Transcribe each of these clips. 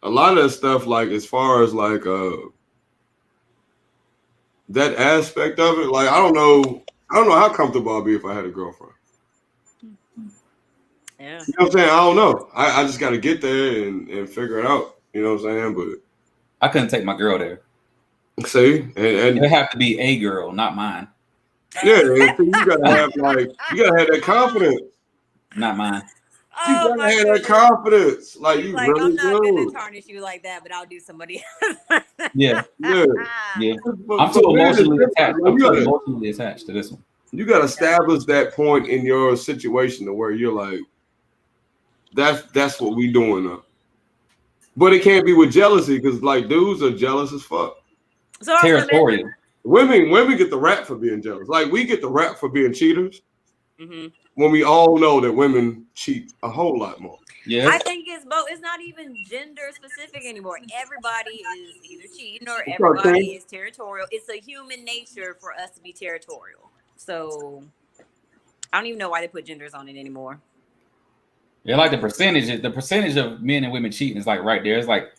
a lot of that stuff, like as far as like that aspect of it, like I don't know how comfortable I'd be if I had a girlfriend. Yeah. You know what I'm saying? I don't know. I just got to get there and figure it out. You know what I'm saying? But I couldn't take my girl there. See, and it have to be a girl, not mine. Yeah, and so you gotta have that confidence. Not mine. You gotta have that confidence. Like you like, really I'm not do. gonna tarnish you like that, but I'll do somebody else. Yeah. Yeah. I'm too emotionally attached. I'm too emotionally attached to this one. You gotta establish that point in your situation to where you're like, that's what we doing now. But it can't be with jealousy because like dudes are jealous as fuck. So territorial. Women get the rap for being jealous. Like we get the rap for being cheaters. Mm-hmm. When we all know that women cheat a whole lot more. Yeah, I think it's both. It's not even gender specific anymore. Everybody is either cheating or everybody is territorial. It's a human nature for us to be territorial. So I don't even know why they put genders on it anymore. Yeah, like the percentage of men and women cheating is like right there. It's like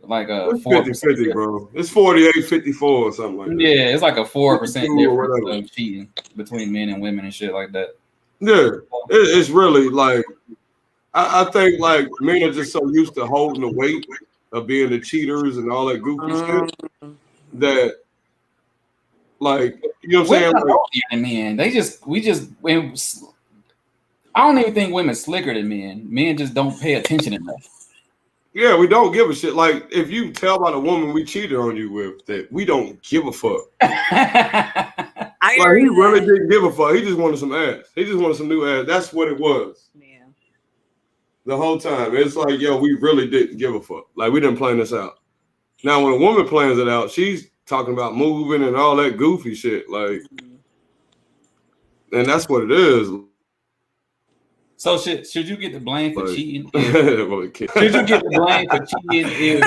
a 50-50, bro. It's 48-54 or something like that. Yeah, it's like a 4% difference of cheating between men and women and shit like that. Yeah, it's really like I think like men are just so used to holding the weight of being the cheaters and all that goofy shit that like you know what I'm saying. Like, men, I don't even think women slicker than men. Men just don't pay attention enough. Yeah, we don't give a shit. Like if you tell about a woman we cheated on you with, that we don't give a fuck. Like he really didn't give a fuck. He just wanted some ass. He just wanted some new ass. That's what it was. Yeah. The whole time. It's like, yo, we really didn't give a fuck. Like we didn't plan this out. Now when a woman plans it out, she's talking about moving and all that goofy shit. Like, and that's what it is. So should you get the blame for cheating? Should you get the blame for cheating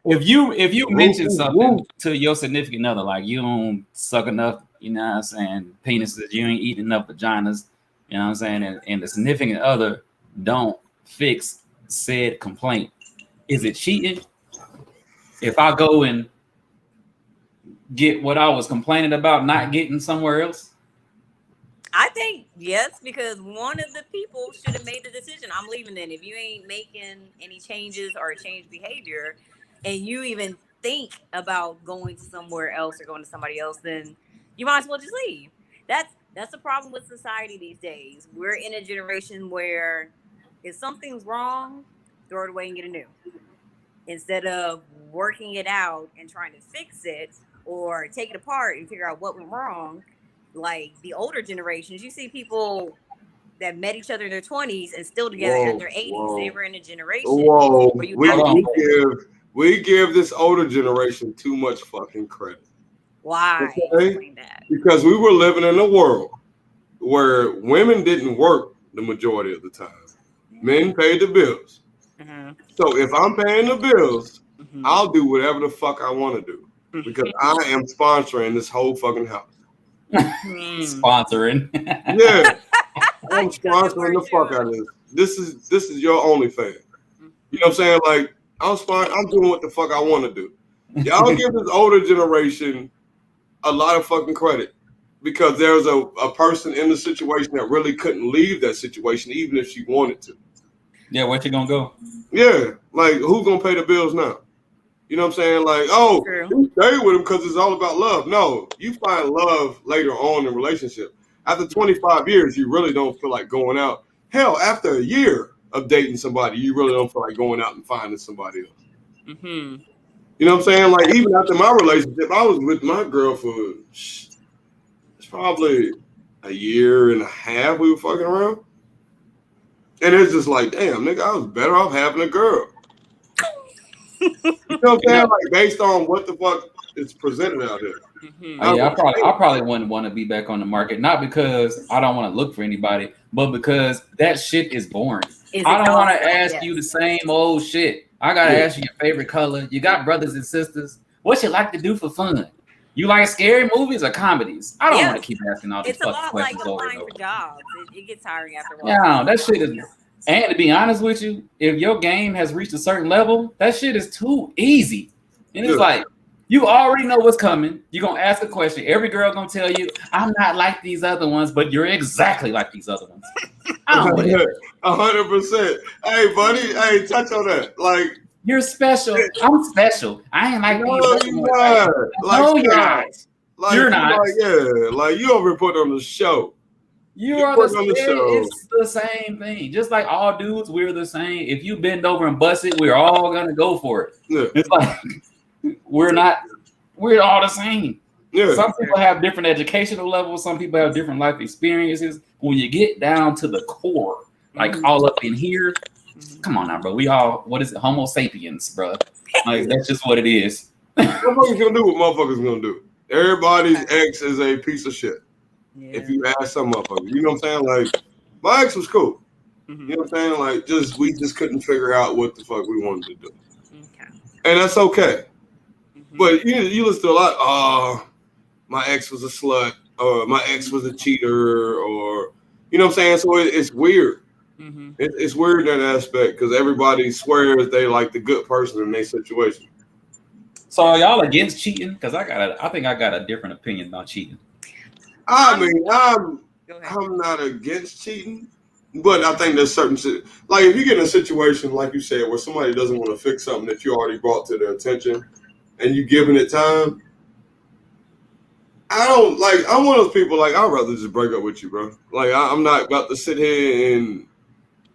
if you mention something to your significant other, like you don't suck enough, you know what I'm saying, penises, you ain't eating enough vaginas, you know what I'm saying, and the significant other don't fix said complaint, is it cheating if I go and get what I was complaining about not getting somewhere else? I think yes, because one of the people should have made the decision. I'm leaving then. If you ain't making any changes or change behavior, and you even think about going to somewhere else or going to somebody else, then you might as well just leave. That's the problem with society these days. We're in a generation where if something's wrong, throw it away and get a new. Instead of working it out and trying to fix it or take it apart and figure out what went wrong. Like the older generations, you see people that met each other in their 20s and still together in their 80s. They were in a generation. Whoa, we give this older generation too much fucking credit. Why? Okay? Because we were living in a world where women didn't work the majority of the time. Men paid the bills. Mm-hmm. So if I'm paying the bills, I'll do whatever the fuck I want to do because I am sponsoring this whole fucking house. Sponsoring. Yeah. I'm sponsoring the fuck out of this. This is your OnlyFans. You know what I'm saying? Like I'm doing what the fuck I want to do. Y'all give this older generation a lot of fucking credit because there's a person in the situation that really couldn't leave that situation even if she wanted to. Yeah, where you gonna go? Yeah, like who's gonna pay the bills now? You know what I'm saying? Like, oh, you stay with him because it's all about love. No, you find love later on in a relationship. After 25 years, you really don't feel like going out. Hell, after a year of dating somebody, you really don't feel like going out and finding somebody else. Mm-hmm. You know what I'm saying? Like, even after my relationship, I was with my girl for it's probably a year and a half we were fucking around. And it's just like, damn, nigga, I was better off having a girl. You know what I'm saying? Like based on what the fuck is presented out here. Mm-hmm. Yeah, I probably wouldn't want to be back on the market, not because I don't want to look for anybody, but because that shit is boring. I don't want to ask you the same old shit. I gotta ask you your favorite color. You got brothers and sisters. What you like to do for fun? You like scary movies or comedies? I don't want to keep asking all these fucking questions. It's a lot like applying for jobs. It gets tiring after a while. No, that shit is. And to be honest with you, if your game has reached a certain level, that shit is too easy. And it's like, you already know what's coming. You're going to ask a question. Every girl going to tell you, I'm not like these other ones, but you're exactly like these other ones. 100%. Hey, buddy. Hey, touch on that. Like, you're special. I'm special. I ain't like these other ones. No, you're not. Like, you're not. Like you over put on the show. You are the show. It's the same thing. Just like all dudes, we're the same. If you bend over and bust it, we're all gonna go for it. Yeah. It's like we're all the same. Yeah. Some people have different educational levels, some people have different life experiences. When you get down to the core, like all up in here, come on now, bro. We all, what is it? Homo sapiens, bro. Like that's just what it is. Motherfuckers gonna do what motherfuckers gonna do. Everybody's ex is a piece of shit. Yeah. If you ask some motherfuckers, you know what I'm saying? Like, my ex was cool. You know what I'm saying? Like, we just couldn't figure out what the fuck we wanted to do. Okay. And that's okay. But you listen to a lot, my ex was a slut, or my ex was a cheater, or, you know what I'm saying? So it's weird. It's weird in that aspect, because everybody swears they like the good person in their situation. So are y'all against cheating? Because I think I got a different opinion about cheating. I mean, I'm not against cheating, but I think there's certain shit. Like if you get in a situation, like you said, where somebody doesn't want to fix something that you already brought to their attention, and you giving it time. I'm one of those people. Like I'd rather just break up with you, bro. Like I'm not about to sit here and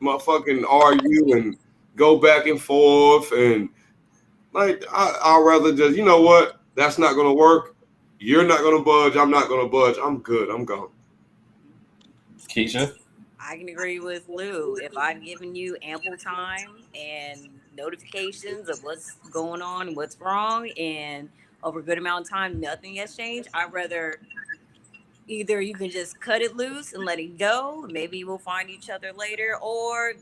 motherfucking argue and go back and forth and like I'd rather just, you know what, that's not gonna work. You're not going to budge. I'm not going to budge. I'm good. I'm gone. Keisha? I can agree with Lou. If I've given you ample time and notifications of what's going on and what's wrong, and over a good amount of time, nothing has changed, I'd rather either you can just cut it loose and let it go. Maybe we'll find each other later, or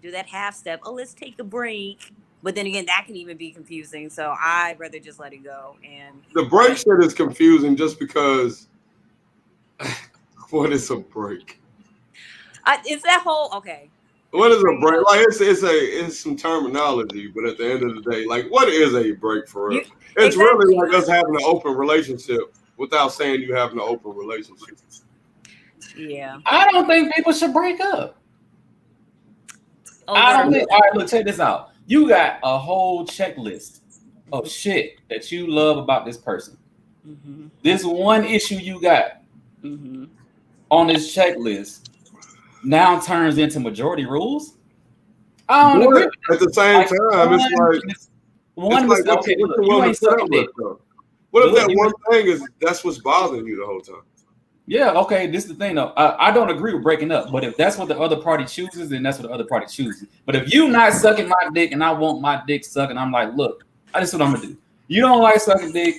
do that half step. Oh, let's take a break. But then again, that can even be confusing. So I'd rather just let it go. And the break shit is confusing just because what is a break? It's that whole okay. What is a break? Like it's some terminology, but at the end of the day, like what is a break for real? It's really like us having an open relationship without saying you having an open relationship. Yeah. I don't think people should break up. I don't think. All right, look, check this out. You got a whole checklist of shit that you love about this person. This one issue you got on this checklist now turns into majority rules. I don't agree. At the same time, it's like okay, look, you ain't sucking dick. What if that one thing is that's what's bothering you the whole time? Yeah, okay, this is the thing though. I don't agree with breaking up, but if that's what the other party chooses, then that's what the other party chooses. But if you not sucking my dick and I want my dick sucked, and I'm like, look, this is what I'm gonna do. You don't like sucking dick,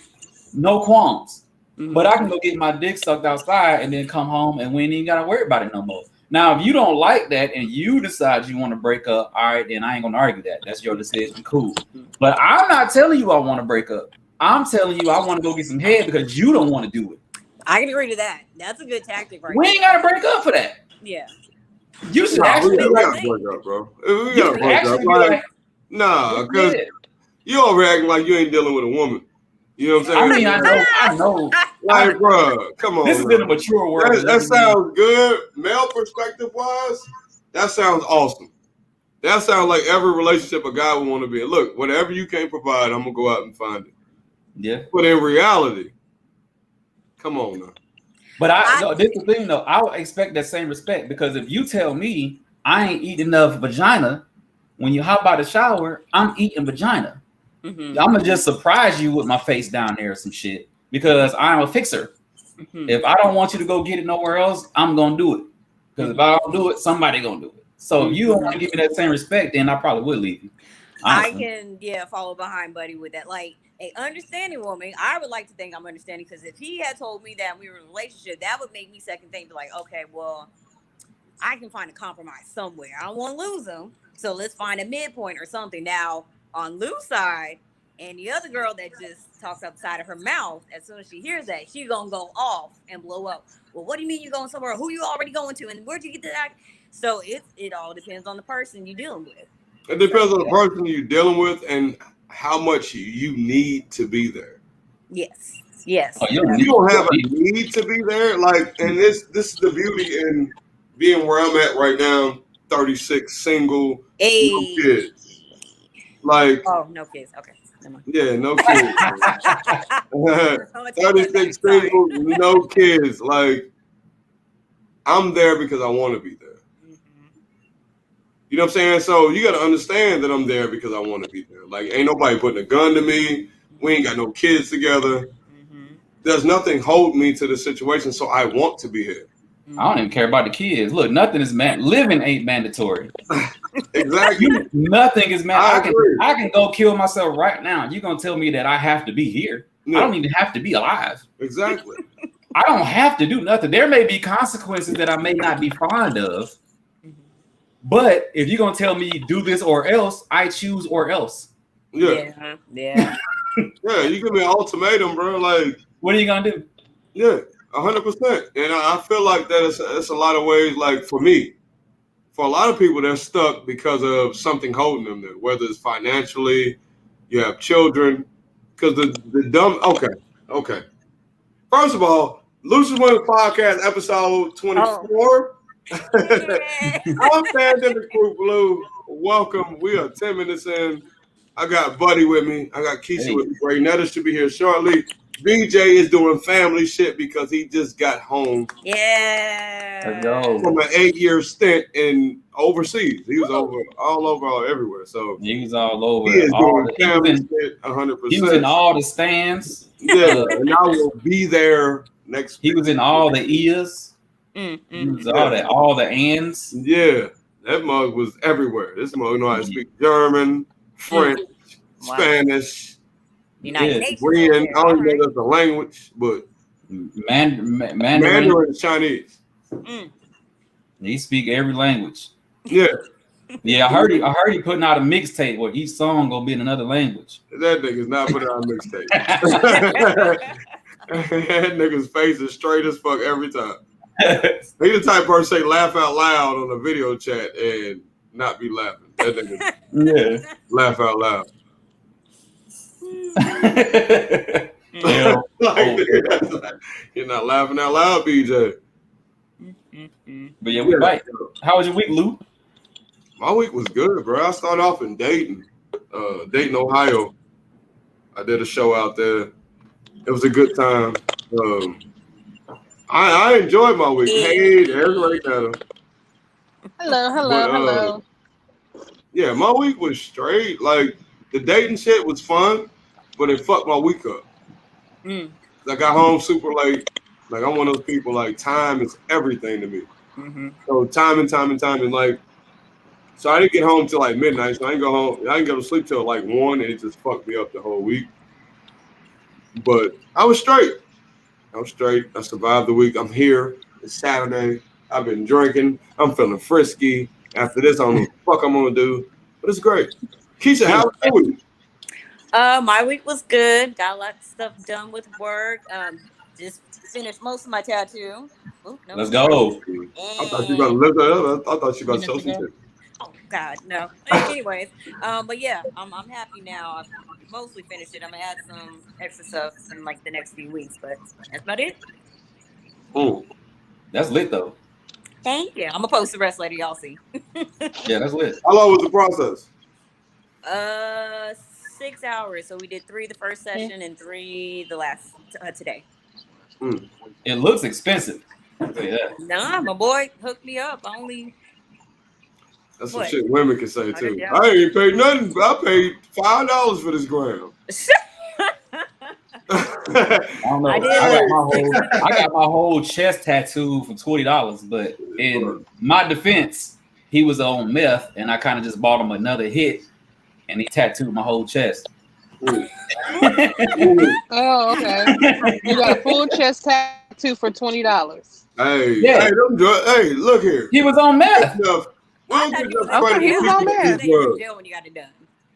no qualms. But I can go get my dick sucked outside and then come home and we ain't even gotta worry about it no more. Now, if you don't like that and you decide you want to break up, all right, then I ain't gonna argue that. That's your decision, cool. But I'm not telling you I want to break up. I'm telling you I want to go get some head because you don't want to do it. I can agree to that. That's a good tactic, right? We ain't gotta break up for that. Yeah. You should actually break up, bro. We gotta break up. Like, nah, because you over acting like you ain't dealing with a woman. You know what I'm saying? I know. Like, bro, come on. This has been a mature word. That sounds good. Male perspective wise, that sounds awesome. That sounds like every relationship a guy would want to be in. Look, whatever you can't provide, I'm gonna go out and find it. Yeah. But in reality, come on now. But this is the thing though. I would expect that same respect because if you tell me I ain't eating enough vagina, when you hop out the shower, I'm eating vagina. I'm gonna just surprise you with my face down there or some shit because I'm a fixer. If I don't want you to go get it nowhere else, I'm gonna do it. Because if I don't do it, somebody gonna do it. So if you don't want to give me that same respect, then I probably would leave you. Honestly. I can follow behind Buddy with that. Like a understanding woman, I would like to think I'm understanding because if he had told me that we were in a relationship, that would make me second think like, okay, well, I can find a compromise somewhere. I don't want to lose him, so let's find a midpoint or something. Now on Lou's side, and the other girl that just talks outside of her mouth, as soon as she hears that, she's gonna go off and blow up. Well, what do you mean you're going somewhere? Who you already going to? And where'd you get that? So it all depends on the person you're dealing with. It depends on the person you're dealing with and how much you need to be there. Yes. Yes. Oh, you don't have a need to be there. Like, and this is the beauty in being where I'm at right now, 36, single, no kids. Like, oh, no kids. Okay. Yeah, no kids. 36 single, no kids. Like, I'm there because I want to be there. You know what I'm saying? So you got to understand that I'm there because I want to be there. Like, ain't nobody putting a gun to me. We ain't got no kids together. There's nothing holding me to the situation, so I want to be here. I don't even care about the kids. Look, nothing is living ain't mandatory. Exactly. Nothing is mandatory. I can go kill myself right now. You're gonna tell me that I have to be here. Yeah. I don't even have to be alive. Exactly. I don't have to do nothing. There may be consequences that I may not be fond of. But if you're gonna tell me do this or else, I choose or else. Yeah. Yeah, you give me an ultimatum, bro. Like, what are you gonna do? Yeah, 100%. And I feel like that it's a lot of ways. Like, for me, for a lot of people, they're stuck because of something holding them there, whether it's financially, you have children, because the dumb. Okay. First of all, Lucious Women's Podcast episode 24. I'm Pandemic Crew Blue. Welcome. We are 10 minutes in. I got Buddy with me. I got Keisha with me. Raynetta should be here shortly. BJ is doing family shit because he just got home. Yeah. Let's go. From an 8-year stint in overseas. He was all over everywhere. So he was all over. He is doing family shit 100%. He was in all the stands. Yeah, and I will be there next week. He was in all the ears. He was all the ands. Yeah, that mug was everywhere. This mug know how to speak German, French, Spanish, Korean. I don't know that's a language, but Mandarin is Chinese. He speak every language. Yeah. Yeah, I heard he putting out a mixtape where each song gonna be in another language. That nigga's not putting out a mixtape. That nigga's face is straight as fuck every time. He the type of person say laugh out loud on a video chat and not be laughing. That nigga laugh out loud. You're not laughing out loud, BJ. But yeah, we right. How was your week, Lou? My week was good, bro. I started off in Dayton, Ohio. I did a show out there. It was a good time. I enjoyed my week. Hey, there's Raynetta. Hello. Yeah, my week was straight. Like, the Dayton shit was fun, but it fucked my week up. I got home super late. Like, I'm one of those people, like, time is everything to me. So time, and like, so I didn't get home till like midnight. So I didn't go to sleep till like 1, and it just fucked me up the whole week. But I was straight. I survived the week. I'm here. It's Saturday. I've been drinking. I'm feeling frisky. After this, I don't know what the fuck I'm gonna do. But it's great. Keisha, how was your week? My week was good. Got a lot of stuff done with work. Just finished most of my tattoo. Let's go. I thought you were gonna lift that up. I thought you were gonna show some shit. Oh God, no. Anyways, but yeah, I'm happy now. I've mostly finished it. I'm gonna add some extra stuff in like the next few weeks, but that's about it. That's lit though. Thank you. I'm gonna post the rest later. Y'all see. Yeah, that's lit. How long was the process? 6 hours. So we did 3 the first session and 3 the last today. It looks expensive. I'll tell you that. Nah, my boy hooked me up. That's some shit women can say too. I ain't paid nothing. I paid $5 for this gram. I don't know. I got my whole chest tattooed for $20, but in my defense, he was on meth, and I kind of just bought him another hit, and he tattooed my whole chest. Oh, okay. You got a full chest tattoo for $20. Hey, look here. He was on meth. He was on meth. When you got it done.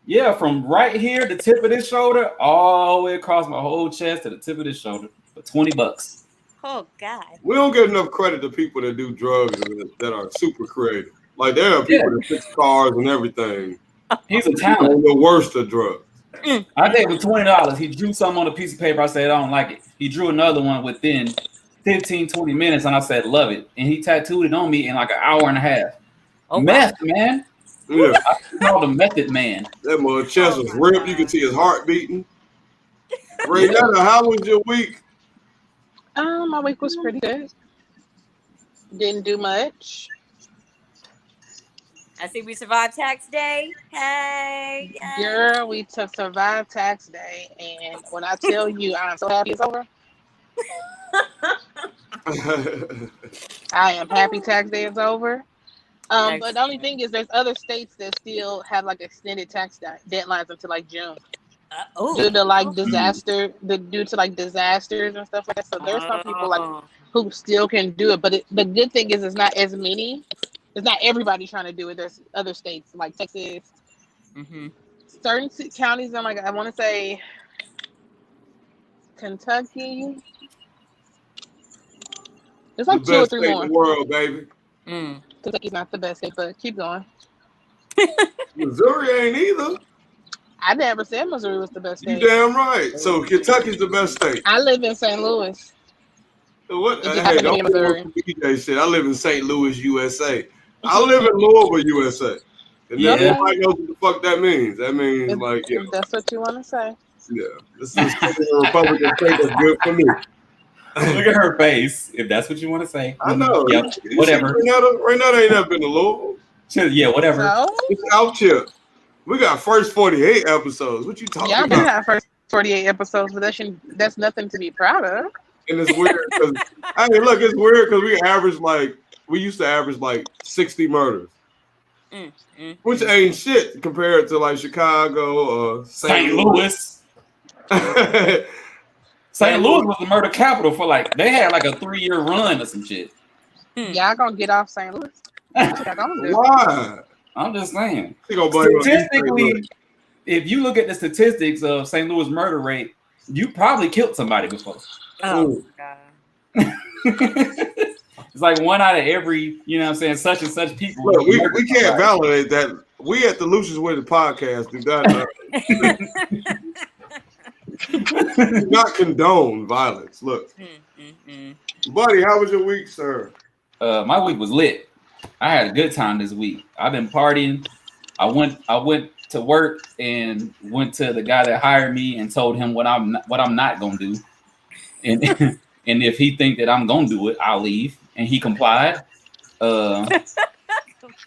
Yeah, from right here, the tip of this shoulder, all the way across my whole chest to the tip of this shoulder for $20. Oh God. We don't get enough credit to people that do drugs that are super creative. Like there are people that fix cars and everything. He's a talent. The worst of drugs. I gave him $20. He drew something on a piece of paper. I said, I don't like it. He drew another one within 15, 20 minutes, and I said, love it. And he tattooed it on me in like an hour and a half. Oh, Meth, man. Yeah. I called him Method Man. That mother chest was ripped. You can see his heart beating. Renata, how was your week? My week was pretty good. Didn't do much. I see we survived tax day. Hey, yes. Girl, we survived tax day, and when I tell you I'm so happy it's over, I am happy tax day is over. But the only thing is there's other states that still have like extended tax deadlines until like June. Due to like disasters and stuff like that. So there's some people like who still can do it, but the good thing is it's not as many. It's not everybody trying to do it. There's other states like Texas, certain counties. I want to say Kentucky. There's like the 2 or 3 more. In the world, baby. Kentucky's not the best state, but keep going. Missouri ain't either. I never said Missouri was the best state. You damn right. So Kentucky's the best state. I live in St. Louis. What? Hey, don't DJ shit. I live in St. Louis, USA. I live in Louisville, USA. And nobody knows what the fuck that means. That means if that's what you want to say. Yeah. This is a Republican state that's good for me. Look at her face. If that's what you want to say. I know. Yep. Whatever. Renata ain't never been to Louisville. Yeah, whatever. So? It's out here. We got first 48 episodes. What you talking about? Yeah, we got first 48 episodes, but that's nothing to be proud of. And it's weird because it's weird because we used to average like 60 murders. Which ain't shit compared to like Chicago or St. Louis. St. Louis was the murder capital for they had like a 3-year run or some shit. Y'all gonna get off St. Louis? Why? I'm just saying. Statistically, if you look at the statistics of St. Louis murder rate, you probably killed somebody before. Oh, God. It's like 1 out of every, such and such people. Look, we can't validate that. We at the Lucious with the podcast do not condone violence. Look. Buddy, how was your week, sir? My week was lit. I had a good time this week. I've been partying. I went to work and went to the guy that hired me and told him what I'm not gonna do. And and if he think that I'm gonna do it, I'll leave. And he complied. I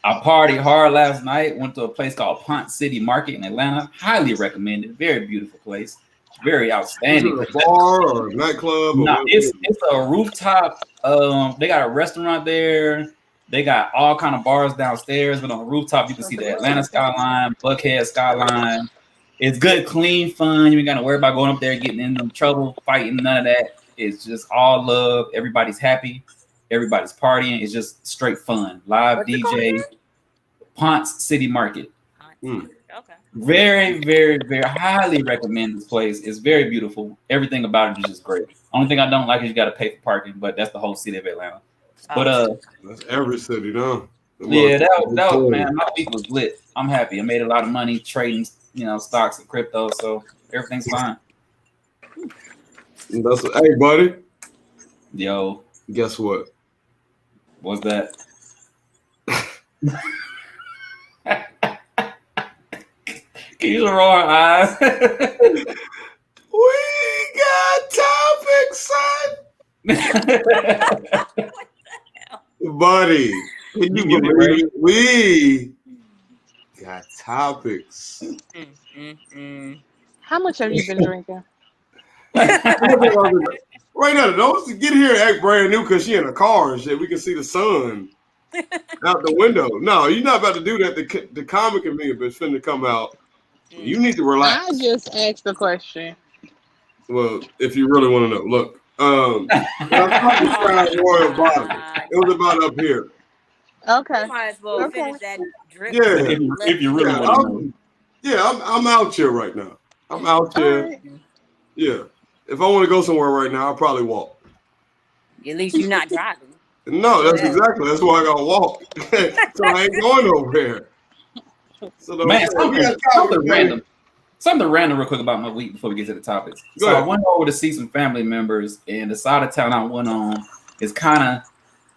partied hard last night. Went to a place called Ponce City Market in Atlanta. Highly recommended. Very beautiful place. Very outstanding. Is it a bar or a nightclub? No, it's a rooftop. They got a restaurant there. They got all kind of bars downstairs, but on the rooftop you can see the Atlanta skyline, Buckhead skyline. It's good, clean, fun. You ain't got to worry about going up there, getting in trouble, fighting, none of that. It's just all love. Everybody's happy. Everybody's partying. It's just straight fun. Live DJ. Ponce City Market. Okay. Very, very, very highly recommend this place. It's very beautiful. Everything about it is just great. Only thing I don't like is you got to pay for parking, but that's the whole city of Atlanta. But that's every city, no? Yeah, that was man. My week was lit. I'm happy. I made a lot of money trading, stocks and crypto, so everything's fine. Hey, buddy. Yo, guess what? What's that? Can you roll our eyes? We got topics, son. Buddy, can you believe it? We got topics. How much have you been drinking? Right now, don't get here and act brand new because she in a car and shit. We can see the sun out the window. No, you're not about to do that. The comic and me is finna come out. You need to relax. I just asked the question. Well, if you really want to know, look. Royal bottle. It was about up here. Okay. You might as well finish that drip. Yeah. If you really want to know. Yeah, I'm out here right now. I'm out here. Right. Yeah. If I want to go somewhere right now, I'll probably walk. At least you're not driving. No, that's exactly. That's why I gotta walk. So I ain't going nowhere. So man, something random real quick about my week before we get to the topics. So I went over to see some family members, and the side of town I went on is kind of,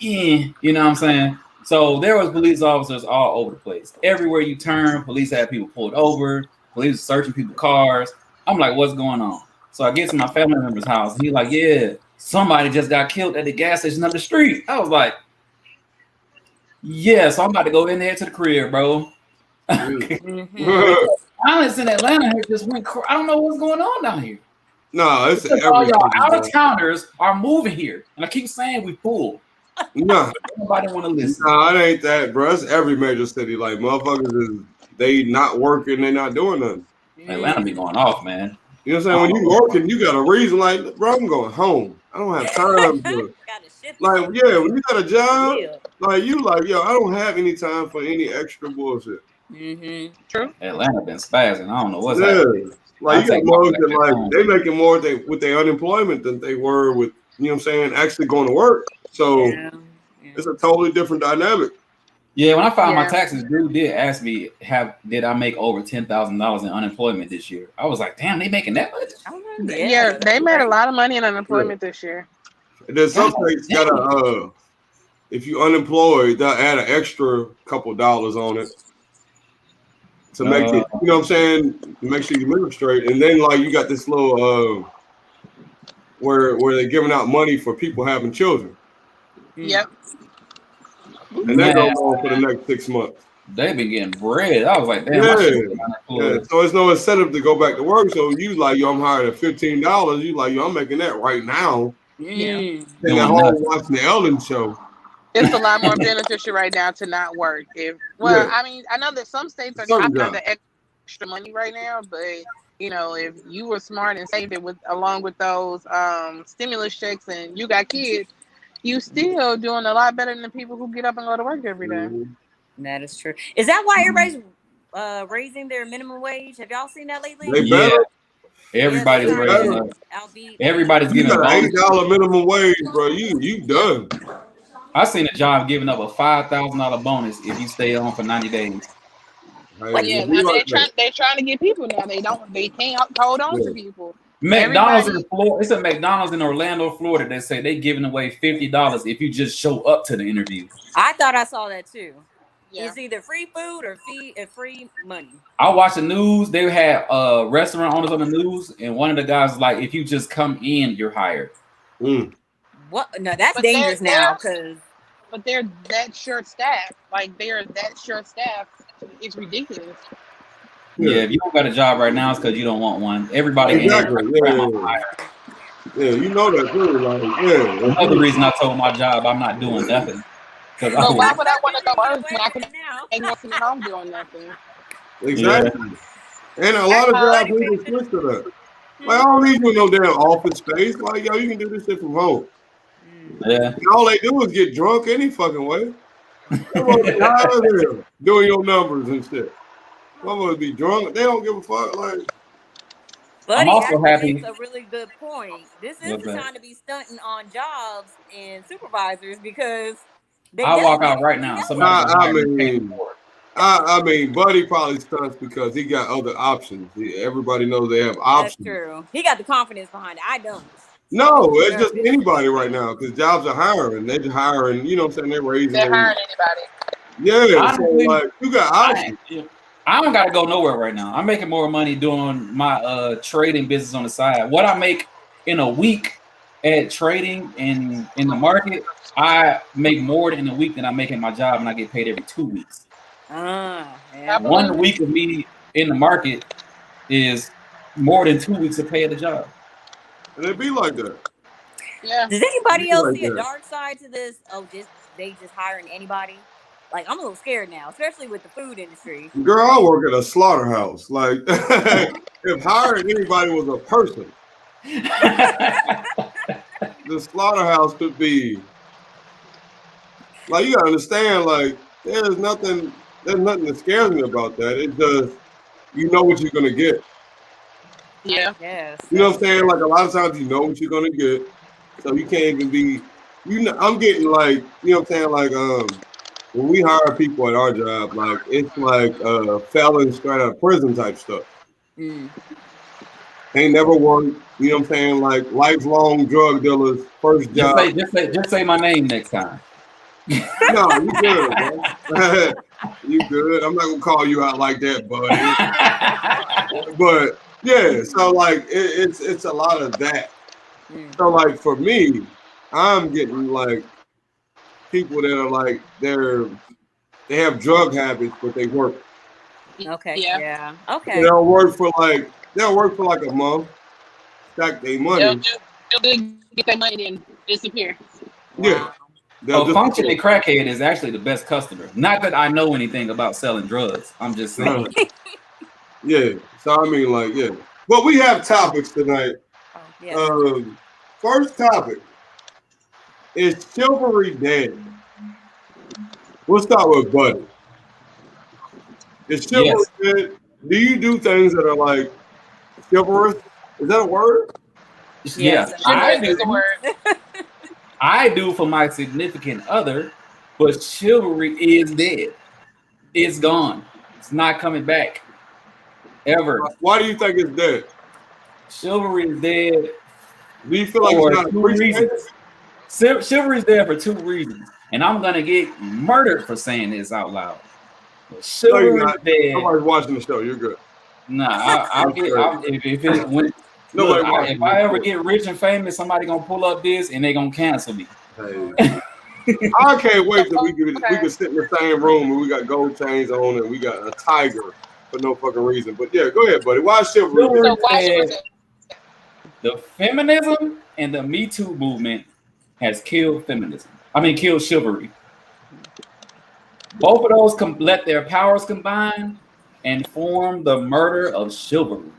you know what I'm saying? So there was police officers all over the place. Everywhere you turn, police had people pulled over. Police was searching people's cars. I'm like, what's going on? So I get to my family member's house, and he's like, yeah, somebody just got killed at the gas station up the street. I was like, yeah, so I'm about to go in there to the crib, bro. Violence in Atlanta has just went. I don't know what's going on down here. No, it's all y'all out of towners are moving here, and I keep saying we full. No, nobody want to listen. No, it ain't that, bro. It's every major city. Like motherfuckers they not working, they not doing nothing. Atlanta be going off, man. You know what I'm saying? When you working, you got a reason. Like, bro, I'm going home. I don't have time to. Like, yeah, when you got a job, like you, like, yo, I don't have any time for any extra bullshit. True. Atlanta been spazzing. I don't know what's happening. Like, you got most that, like, they making more with their unemployment than they were with, you know what I'm saying, actually going to work. So it's a totally different dynamic. Yeah, when I filed my taxes, dude did ask me, did I make over $10,000 in unemployment this year? I was like, damn, they making that much? Yeah, they made a lot of money in unemployment this year. And then some states gotta, if you unemployed, they'll add an extra couple dollars on it to make it, you know what I'm saying, to make sure you live straight. And then like you got this little where they're giving out money for people having children. Yep. And that goes on for the next 6 months. They've been getting bread. I was like, damn. So it's no incentive to go back to work. So you like, yo, I'm hired at $15. You like, yo, I'm making that right now. And at home watching the Ellen show. It's a lot more beneficial right now to not work. I mean, I know that some states are not the extra money right now, but you know, if you were smart and saved it along with those stimulus checks, and you got kids, you still doing a lot better than the people who get up and go to work every day. That is true. Is that why everybody's raising their minimum wage? Have y'all seen that lately? Yeah. Everybody's raising. Everybody's giving an $8 minimum wage, bro. You done. I seen a job giving up a $5,000 bonus if you stay on for 90 days. But yeah, they're trying to get people now. They can't hold on to people. McDonald's in Florida. It's a McDonald's in Orlando, Florida. That say they giving away $50 if you just show up to the interview. I thought I saw that too. Yeah. It's either free food or free money. I watched the news. They had restaurant owners on the news, and one of the guys was like, "If you just come in, you're hired." What? No, that's dangerous now because. But they're that short staff. Like they're that short staff. It's ridiculous. Yeah, if you don't got a job right now, it's because you don't want one. Everybody exactly. Yeah, you know that too. Like, Another reason I told my job I'm not doing nothing. Well, why would I want to go work when I can hang nothing at home doing nothing? Exactly. Yeah. And a lot of jobs need to switch to that. Like, I don't need you no damn office space. Like, yo, you can do this shit from home. Yeah. And all they do is get drunk any fucking way. Doing your numbers and shit. Motherfuckers be drunk. They don't give a fuck. Like, Buddy, I'm also happy. It's a really good point. This is the time to be stunting on jobs and supervisors because I'll walk out right now. I mean, Buddy probably stunts because he got other options. Everybody knows they have options. That's true. He got the confidence behind it. I don't. No, it's just anybody right now because jobs are hiring. They're just hiring. You know what I'm saying? They're hiring anybody. Yeah, so like you got options. I don't got to go nowhere right now. I'm making more money doing my trading business on the side. What I make in a week at trading in the market, I make more in a week than I make in my job, and I get paid every 2 weeks. 1 week of me in the market is more than 2 weeks of pay at the job. And it be like that. Yeah. Does anybody else see a dark side to this? Oh, they just hiring anybody? Like, I'm a little scared now, especially with the food industry. Girl, I work at a slaughterhouse. Like, if hiring anybody was a person, the slaughterhouse could be. Like, you gotta understand, like, there's nothing that scares me about that. It's just, you know what you're gonna get. Yeah. Yes. You know what I'm saying? Like, a lot of times you know what you're gonna get, so you can't even be I'm getting like, you know what I'm saying, like when we hire people at our job, like it's like felons straight out of prison type stuff. Ain't never worked, you know what I'm saying, like lifelong drug dealers, first job. Just say my name next time. No, you good, bro. You good. I'm not gonna call you out like that, buddy. But yeah, so like it's a lot of that. So like for me, I'm getting like people that are like they have drug habits, but they work. Okay. Yeah. Okay. They don't work for like a month, stack their money. They'll get their money and disappear. Yeah. So functioning crackhead is actually the best customer. Not that I know anything about selling drugs. I'm just saying. Yeah. So I mean, like, yeah. But we have topics tonight. First topic is chivalry dead. We'll start with Buddy. Is chivalry dead? Do you do things that are like chivalrous? Is that a word? Yes, I do. The word. I do for my significant other, but chivalry is dead. It's gone. It's not coming back. Ever. Why do you think it's dead? Chivalry is dead. Do you feel like it's not appreciated? Chivalry is dead for 2 reasons. And I'm gonna get murdered for saying this out loud. Chivalry is dead. Nobody's watching the show. You're good. Nah, if I ever get rich and famous, somebody gonna pull up this and they gonna cancel me. Hey. I can't wait till we can sit in the same room and we got gold chains on and we got a tiger for no fucking reason. But yeah, go ahead, buddy. Why chivalry? The feminism and the Me Too movement has killed feminism. Killed chivalry. Both of those let their powers combine and form the murder of chivalry.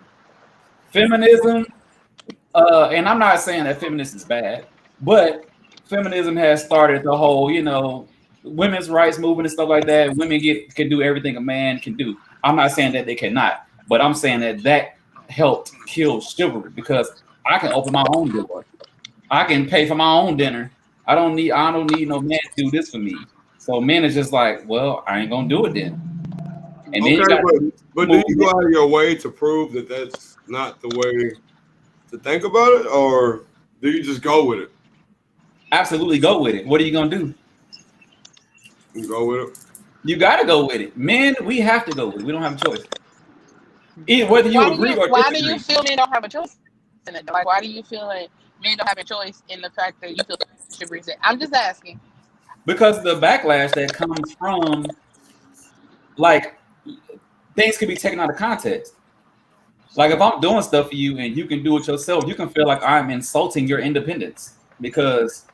Feminism, and I'm not saying that feminism is bad, but feminism has started the whole, women's rights movement and stuff like that. Women can do everything a man can do. I'm not saying that they cannot, but I'm saying that helped kill chivalry because I can open my own door. I can pay for my own dinner. I don't need no man to do this for me. So men is just like, well, I ain't gonna do it then. And then but do you go out of your way to prove that that's not the way to think about it, or do you just go with it? Absolutely go with it. What are you gonna do? You go with it. You gotta go with it. Men, we have to go with it. We don't have a choice. Whether you agree or disagree. Why do you feel men don't have a choice in it? Like, why do you feel like men don't have a choice in the fact that you feel chivalry? I'm just asking. Because the backlash that comes from, like, things can be taken out of context. Like, if I'm doing stuff for you and you can do it yourself, you can feel like I'm insulting your independence because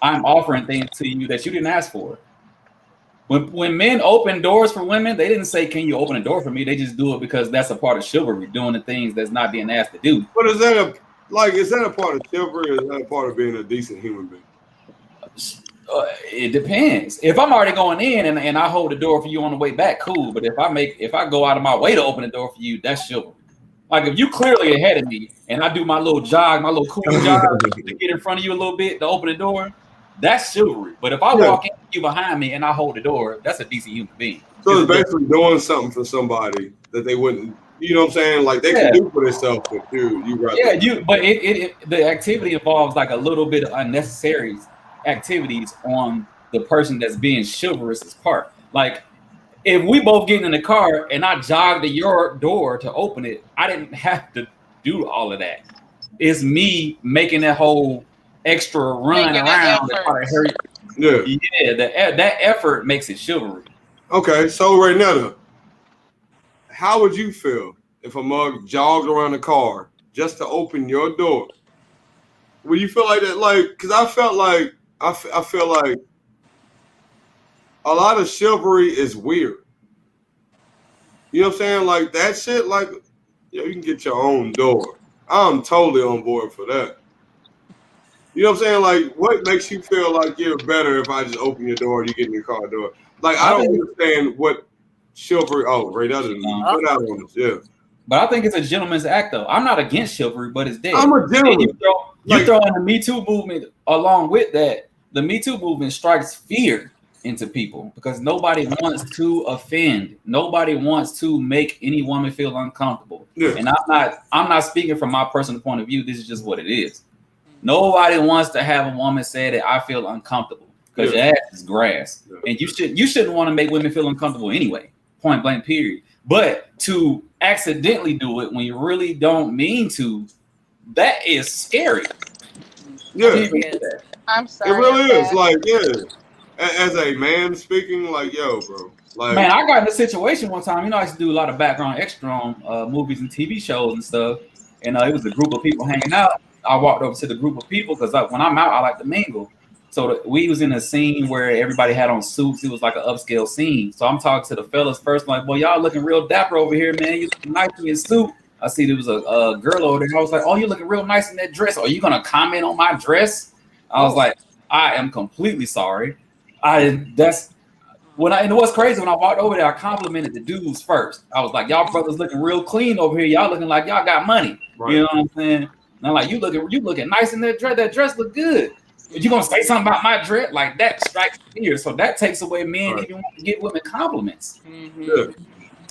I'm offering things to you that you didn't ask for. When men open doors for women, they didn't say, "Can you open a door for me?" They just do it because that's a part of chivalry, doing the things that's not being asked to do. But is that a part of chivalry, or is that a part of being a decent human being? It depends. If I'm already going in and I hold the door for you on the way back, cool. But if I go out of my way to open the door for you, that's chivalry. Like if you clearly ahead of me and I do my little jog, my little cool jog to get in front of you a little bit to open the door, that's chivalry. But if I walk in you behind me and I hold the door, that's a decent human being. So it's basically doing something for somebody that they wouldn't, you know what I'm saying? Like they can do for themselves, but you right. Yeah, but the activity involves like a little bit of unnecessary activities on the person that's being chivalrous' part. Like if we both get in the car and I jog to your door to open it, I didn't have to do all of that. It's me making that whole extra run around to try to hurry. Yeah, that effort makes it chivalry. Okay, so right now, though, how would you feel if a mug jogged around the car just to open your door? Would you feel like that? Like, because I felt like I feel like a lot of chivalry is weird. You know what I'm saying? Like that shit, like, you can get your own door. I'm totally on board for that. You know what I'm saying? Like, what makes you feel like you're better if I just open your door and you get in your car door? Like, I don't understand what chivalry. Oh, Ray, that is put out on us. Yeah. But I think it's a gentleman's act, though. I'm not against chivalry, but it's dead. I'm a gentleman. You throw in the Me Too movement along with that. the Me Too movement strikes fear into people because nobody wants to offend. Nobody wants to make any woman feel uncomfortable. Yeah. And I'm not speaking from my personal point of view. This is just what it is. Nobody wants to have a woman say that I feel uncomfortable because your ass is grass. Yeah. And you shouldn't want to make women feel uncomfortable anyway. Point blank, period. But to accidentally do it when you really don't mean to, that is scary. Yeah. I'm sorry. It really is. Like, as a man speaking, like, yo, bro. Like, man, I got in a situation one time. You know, I used to do a lot of background extra on movies and TV shows and stuff. And it was a group of people hanging out. I walked over to the group of people because when I'm out, I like to mingle. So we was in a scene where everybody had on suits. It was like an upscale scene. So I'm talking to the fellas first, like, boy, y'all looking real dapper over here, man. You looking nice in your suit. I see there was a girl over there. I was like, oh, you looking real nice in that dress. Are you going to comment on my dress? I was like, I am completely sorry. And what's crazy, when I walked over there, I complimented the dudes first. I was like, y'all brothers looking real clean over here. Y'all looking like y'all got money. Right. You know what I'm saying? And I'm like, you looking nice in that dress. That dress look good. You gonna say something about my dress? Like, that strikes fear. So that takes away men even want to give women compliments. Mm-hmm. Yeah.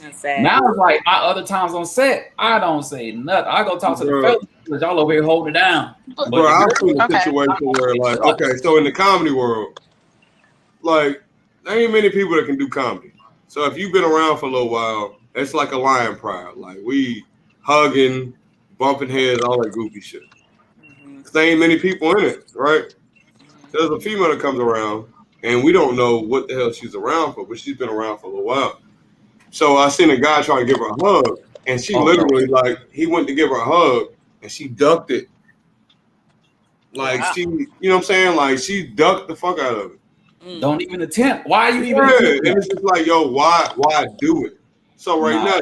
That's sad. Now it's like my other times on set, I don't say nothing. I go talk to the fellas because y'all over here holding it down. But I've seen a situation where, like, okay, so in the comedy world, like, there ain't many people that can do comedy. So if you've been around for a little while, it's like a lion pride. Like, we hugging, bumping heads, all that goofy shit. Mm-hmm. There ain't many people in it, right? There's a female that comes around, and we don't know what the hell she's around for, but she's been around for a little while. So I seen a guy trying to give her a hug, and she literally, like, he went to give her a hug, and she ducked it. Like, she, you know what I'm saying? Like, she ducked the fuck out of it. Don't even attempt. Why are you even attempting? And it's just like, yo, why do it? So now,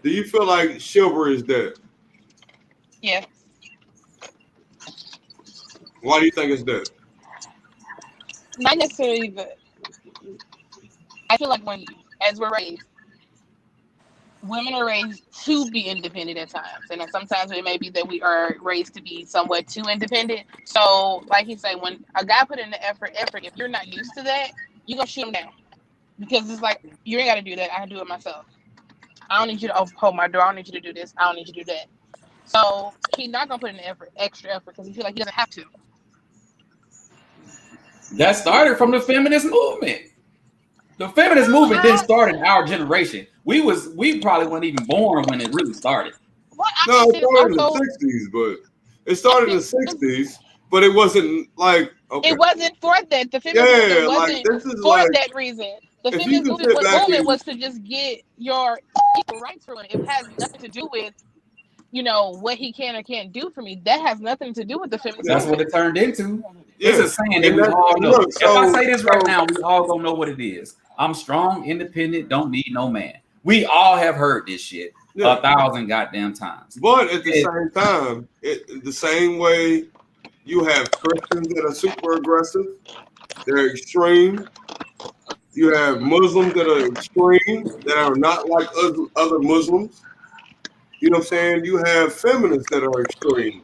do you feel like chivalry is dead? Yeah. Why do you think it's dead? Not necessarily, but I feel like as we're raised, women are raised to be independent at times. And sometimes it may be that we are raised to be somewhat too independent. So, like he said, when a guy put in the effort, if you're not used to that, you're going to shoot him down. Because it's like, you ain't got to do that. I can do it myself. I don't need you to hold my door. I don't need you to do this. I don't need you to do that. So, he's not going to put in the extra effort because he feels like he doesn't have to. That started from the feminist movement. The feminist movement didn't start in our generation. We probably weren't even born when it really started. No, it started in the 60s, but it started in the 60s, but it wasn't like, okay. It wasn't for that. The feminist movement wasn't for that reason. The feminist movement was to just get your equal rights for women. It has nothing to do with, what he can or can't do for me. That has nothing to do with the feminist movement. That's what it turned into. It's a saying that we all know. Look, if I say this right now, we all gonna know what it is. I'm strong, independent, don't need no man. We all have heard this shit 1,000 goddamn times. But at the same time, the same way you have Christians that are super aggressive, they're extreme. You have Muslims that are extreme, that are not like other Muslims. You know what I'm saying? You have feminists that are extreme,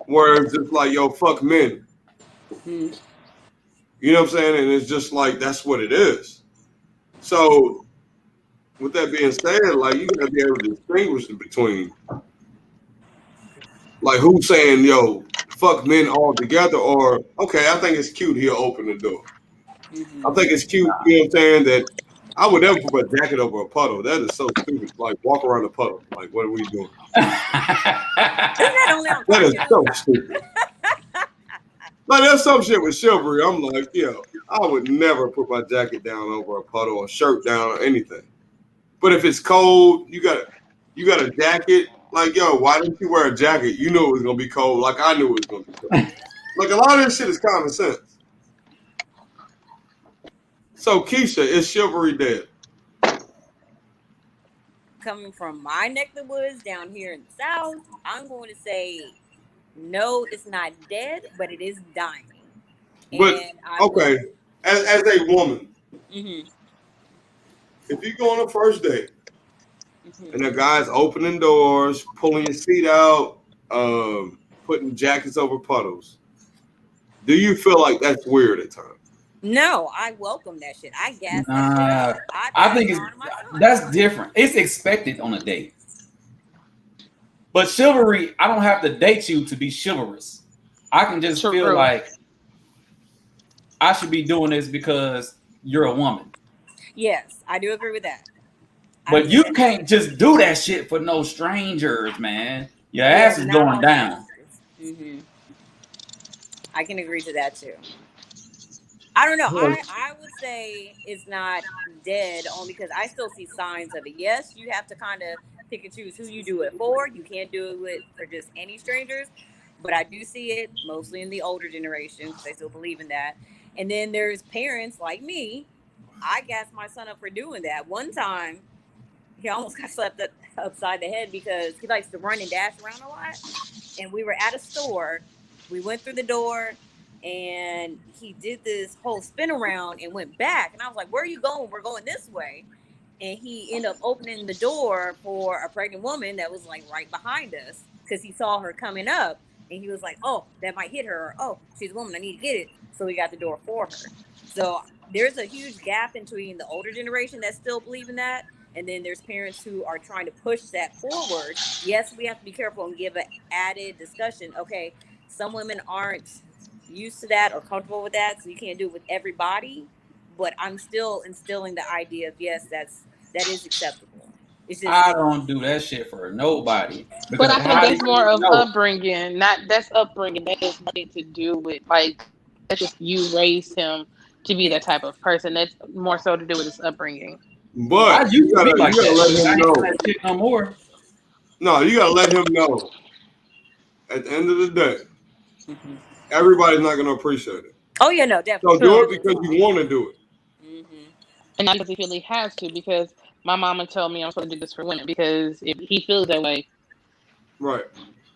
where it's just like, yo, fuck men. Mm-hmm. You know what I'm saying? And it's just like, that's what it is. So, with that being said, like, you gotta be able to distinguish between, like, who's saying, yo, fuck men all together, or, okay, I think it's cute, he'll open the door. Mm-hmm. I think it's cute, you know what I'm saying, that I would never put a jacket over a puddle. That is so stupid. Like, walk around the puddle. Like, what are we doing? That is so stupid. Like, there's some shit with chivalry. I'm like, yo, I would never put my jacket down over a puddle or shirt down or anything. But if it's cold, you got a jacket. Like, yo, why didn't you wear a jacket? You knew it was gonna be cold. Like, I knew it was gonna be cold. Like, a lot of this shit is common sense. So, Keisha, is chivalry dead? Coming from my neck of the woods down here in the South, I'm going to say no, it's not dead, but it is dying. But okay, as a woman, mm-hmm. if you go on a first date mm-hmm. and the guy's opening doors, pulling your seat out, putting jackets over puddles, Do you feel like that's weird at times? No, I welcome that shit. I gas that shit up. I think that's different. It's expected on a date. But chivalry, I don't have to date you to be chivalrous. I can just feel like I should be doing this because you're a woman. Yes, I do agree with that. But you can't just do that shit for no strangers, man. Your ass is going down. Mm-hmm. I can agree to that too. I don't know. I would say it's not dead only because I still see signs of it. Yes, you have to kind of pick and choose who you do it for. You can't do it for just any strangers. But I do see it mostly in the older generation because they still believe in that. And then there's parents like me. I gassed my son up for doing that. One time, he almost got slapped upside the head because he likes to run and dash around a lot. And we were at a store. We went through the door. And he did this whole spin around and went back. And I was like, where are you going? We're going this way. And he ended up opening the door for a pregnant woman that was like right behind us because he saw her coming up. And he was like, oh, that might hit her. Or, oh, she's a woman. I need to get it. So we got the door for her. So there's a huge gap between the older generation that still believe in that. And then there's parents who are trying to push that forward. Yes, we have to be careful and give an added discussion. Okay, some women aren't used to that or comfortable with that, so you can't do it with everybody, but I'm still instilling the idea of yes, that is acceptable. It's just, I don't do that shit for nobody. But I think that's more of upbringing. That's upbringing. That has nothing to do with like that's just you raised him to be that type of person. That's more so to do with his upbringing. But you gotta let him know. No more. No, you gotta let him know. At the end of the day. Everybody's not going to appreciate it. Oh, yeah, no, definitely. So do it because you want to do it. Mm-hmm. And not because he feel he has to, because my mama told me I'm supposed to do this for women, because if he feels that way, right,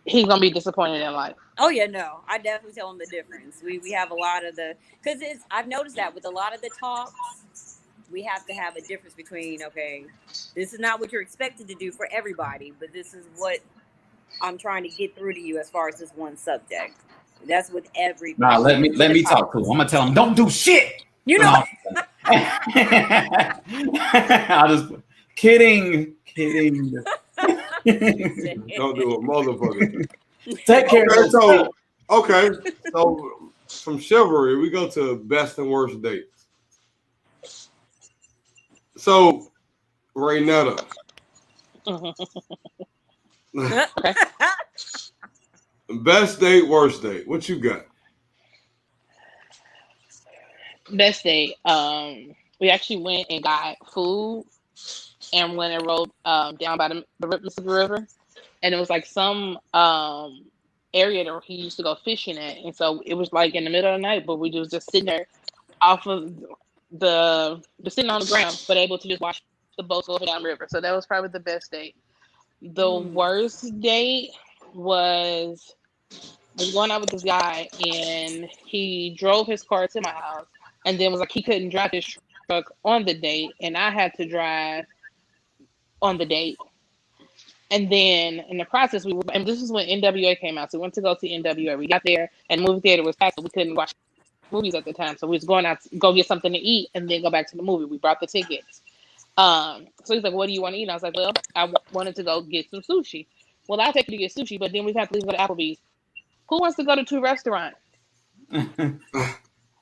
he's going to be disappointed in life. Oh, yeah, no. I definitely tell him the difference. We have a lot of because I've noticed that with a lot of the talks, we have to have a difference between, okay, this is not what you're expected to do for everybody, but this is what I'm trying to get through to you as far as this one subject. That's with every. Nah, let me talk to him. I'm gonna tell him, don't do shit. You know. I just kidding. Don't do it, motherfucker. Take care. Okay, so from chivalry, we go to best and worst dates. So, Raynetta. Best date, worst date. What you got? Best date. We actually went and got food and went and rode down by the Mississippi River, and it was like some area that he used to go fishing at, and so it was like in the middle of the night, but we was just sitting there off of sitting on the ground, but able to just watch the boats go down the river. So that was probably the best date. The worst date was going out with this guy, and he drove his car to my house, and then was like he couldn't drive his truck on the date, and I had to drive on the date. And then in the process, and this is when NWA came out, so we went to go see NWA. We got there, and the movie theater was packed, so we couldn't watch movies at the time. So we was going out to go get something to eat, and then go back to the movie. We brought the tickets. So he's like, "What do you want to eat?" And I was like, "Well, I wanted to go get some sushi." Well, I'll take you to get sushi, but then we have to leave to go to Applebee's. Who wants to go to two restaurants?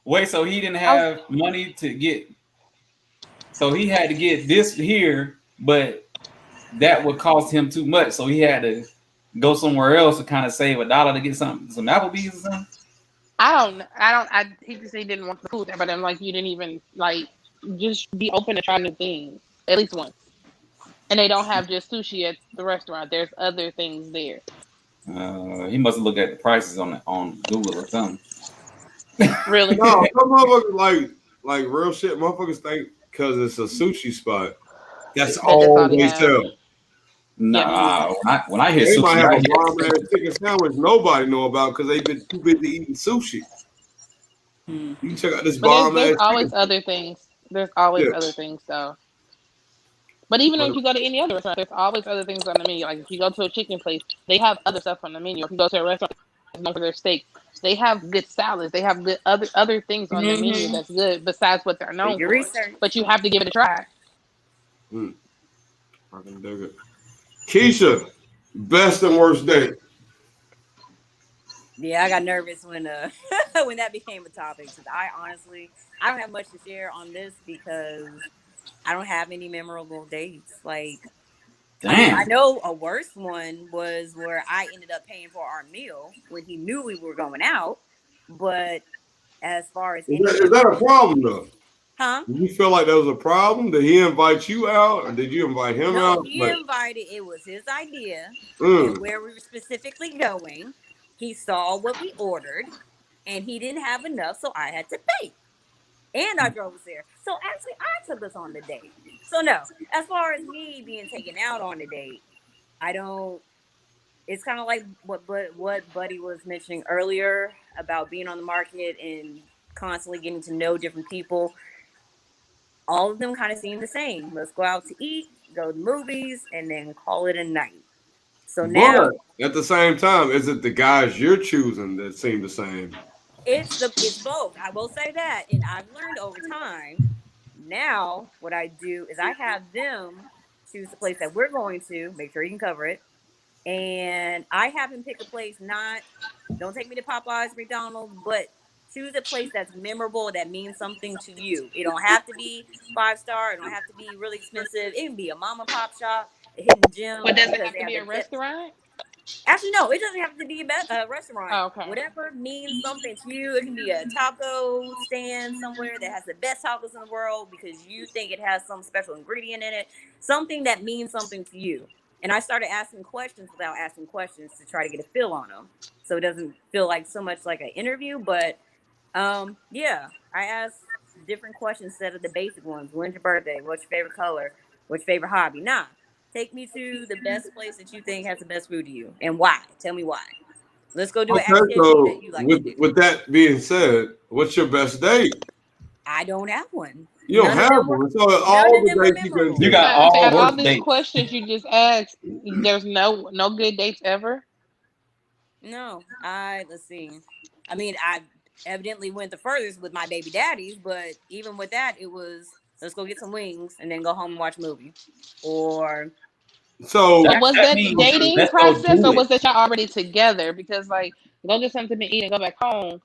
Wait, so he didn't have money to get, so he had to get this here, but that would cost him too much, so he had to go somewhere else to kind of save $1 to get some Applebee's or something. He just said he didn't want the food there, but I'm like, you didn't even just be open to try new things at least once. And they don't have just sushi at the restaurant. There's other things there. He must have looked at the prices on Google or something. Really? No, some motherfuckers like real shit. Motherfuckers think because it's a sushi spot, that's all they sell. Nah, when I hear they sushi, might have a bomb-ass chicken sandwich nobody know about because they've been too busy eating sushi. You can check out this bomb-ass. There's always other things. There's always other things, though. But even if you go to any other restaurant, there's always other things on the menu. Like if you go to a chicken place, they have other stuff on the menu. If you go to a restaurant known for their steak, They have good salads. They have good other things on the menu that's good besides what they're known for. Research. But you have to give it a try. I can dig it. Keisha, best and worst date. Yeah, I got nervous when when that became a topic. Because I don't have much to share on this because I don't have any memorable dates. Like, I know a worse one was where I ended up paying for our meal when he knew we were going out. But as far as is that a problem though? Huh? Did you feel like that was a problem? Did he invite you out, or did you invite him out? He invited. It was his idea, and where we were specifically going. He saw what we ordered, and he didn't have enough, so I had to pay. And I drove us there. So actually, I took us on the date. So no, as far as me being taken out on a date, I don't. It's kind of like what Buddy was mentioning earlier about being on the market and constantly getting to know different people. All of them kind of seem the same. Let's go out to eat, go to movies, and then call it a night. So now, but at the same time, is it the guys you're choosing that seem the same? It's both. I will say that, and I've learned over time. Now, what I do is I have them choose the place that we're going to. Make sure you can cover it, and I have him pick a place. Don't take me to Popeyes, McDonald's, but choose a place that's memorable, that means something to you. It don't have to be 5-star. It don't have to be really expensive. It can be a mom and pop shop, a hidden gem. But does it have to be a restaurant? Actually, no, it doesn't have to be a restaurant. Oh, okay. Whatever means something to you. It can be a taco stand somewhere that has the best tacos in the world because you think it has some special ingredient in it. Something that means something to you. And I started asking questions without asking questions to try to get a feel on them. So it doesn't feel like so much like an interview. But, yeah, I asked different questions instead of the basic ones. When's your birthday? What's your favorite color? What's your favorite hobby? Nah. Take me to the best place that you think has the best food to you, and why? Tell me why. Let's go do an activity that you like to do. With that being said, what's your best date? I don't have one. You don't have one. So all the dates you got all these dates. Questions you just asked. There's no good dates ever. No, let's see. I mean, I evidently went the furthest with my baby daddies, but even with that, it was let's go get some wings and then go home and watch a movie. Or so was that dating process or was that y'all already together? Because like go get something to eat and go back home.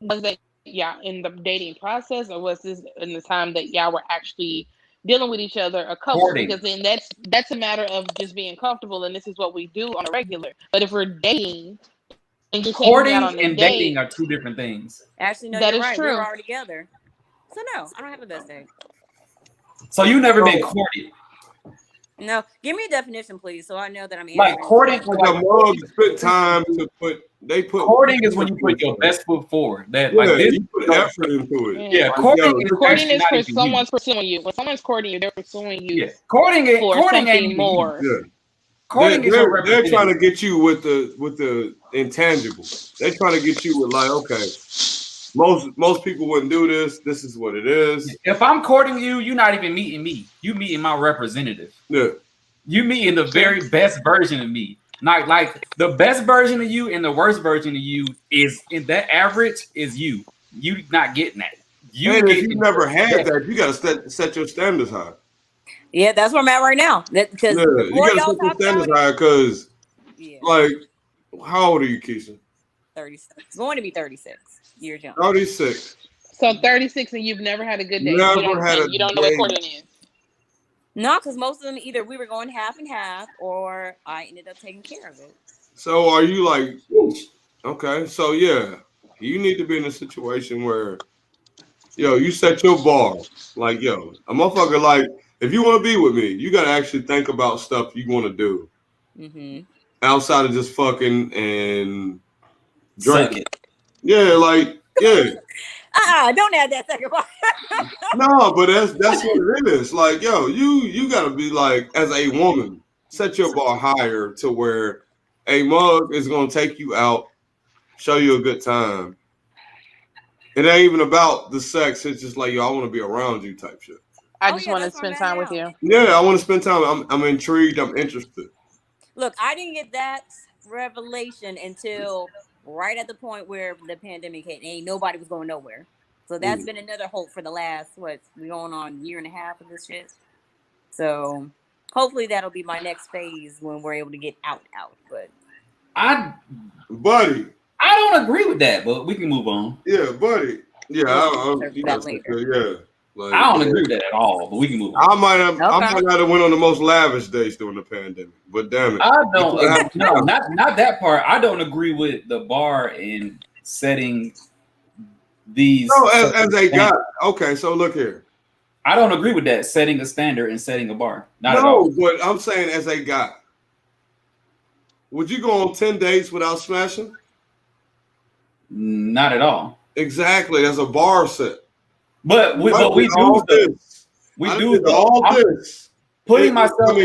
Was that y'all in the dating process or was this in the time that y'all were actually dealing with each other a couple? Courting. Because then that's a matter of just being comfortable and this is what we do on a regular. But if we're dating and you're courting and dating are two different things. Actually, no, you're right. True. We're already together. So no, I don't have a best date. So you've never been courted? No. Give me a definition, please, so I know that I'm like courting. Like a mug spent time to put. Courting is when you put your best foot forward. That like this, you put effort into it. Yeah, courting is for someone's pursuing you. When someone's courting you, they're pursuing you. Yeah. Courting ain't more. Yeah. Courting they're trying to get you with the intangible. They're trying to get you with like, okay, most people wouldn't do this. This is what it is. If I'm courting you, you're not even meeting me. You meeting my representative. Yeah. You meeting the very best version of me. Not like the best version of you and the worst version of you is in that average is you. You not getting that. If you never had that, you gotta set your standards high. Yeah, that's where I'm at right now. Because you gotta set your standards high because like how old are you, Keisha? 36. It's going to be 36 years young. 36. So 36 and you've never had a good day. You don't know what courting is. No, because most of them either we were going half and half or I ended up taking care of it. So are you like, okay, so yeah, you need to be in a situation where, you set your bar. Like, a motherfucker, like, if you want to be with me, you got to actually think about stuff you want to do. Mm-hmm. Outside of just fucking and drinking. Yeah, like, yeah. Don't add that second part. No, but that's what it is. Like, you gotta be like, as a woman, set your bar higher to where a mug is gonna take you out, show you a good time. It ain't even about the sex. It's just like, I want to be around you type shit. I just want to spend time with you. Yeah, I want to spend time. I'm intrigued. I'm interested. Look, I didn't get that revelation until right at the point where the pandemic hit, and ain't nobody was going nowhere. So that's been another hope for the last we going on 1.5 years of this shit. So hopefully that'll be my next phase when we're able to get out. But buddy, I don't agree with that, but we can move on. Yeah, buddy. Yeah, I don't agree with that at all, but we can move on. I might not have went on the most lavish dates during the pandemic, but damn it, I don't. No, not that part. I don't agree with the bar in setting these. No, as a guy. Okay, so look here. I don't agree with that, setting a standard and setting a bar. Not at no, all. But I'm saying as a guy, would you go on 10 dates without smashing? Not at all. Exactly, as a bar set. But we do this. We do all this. Putting myself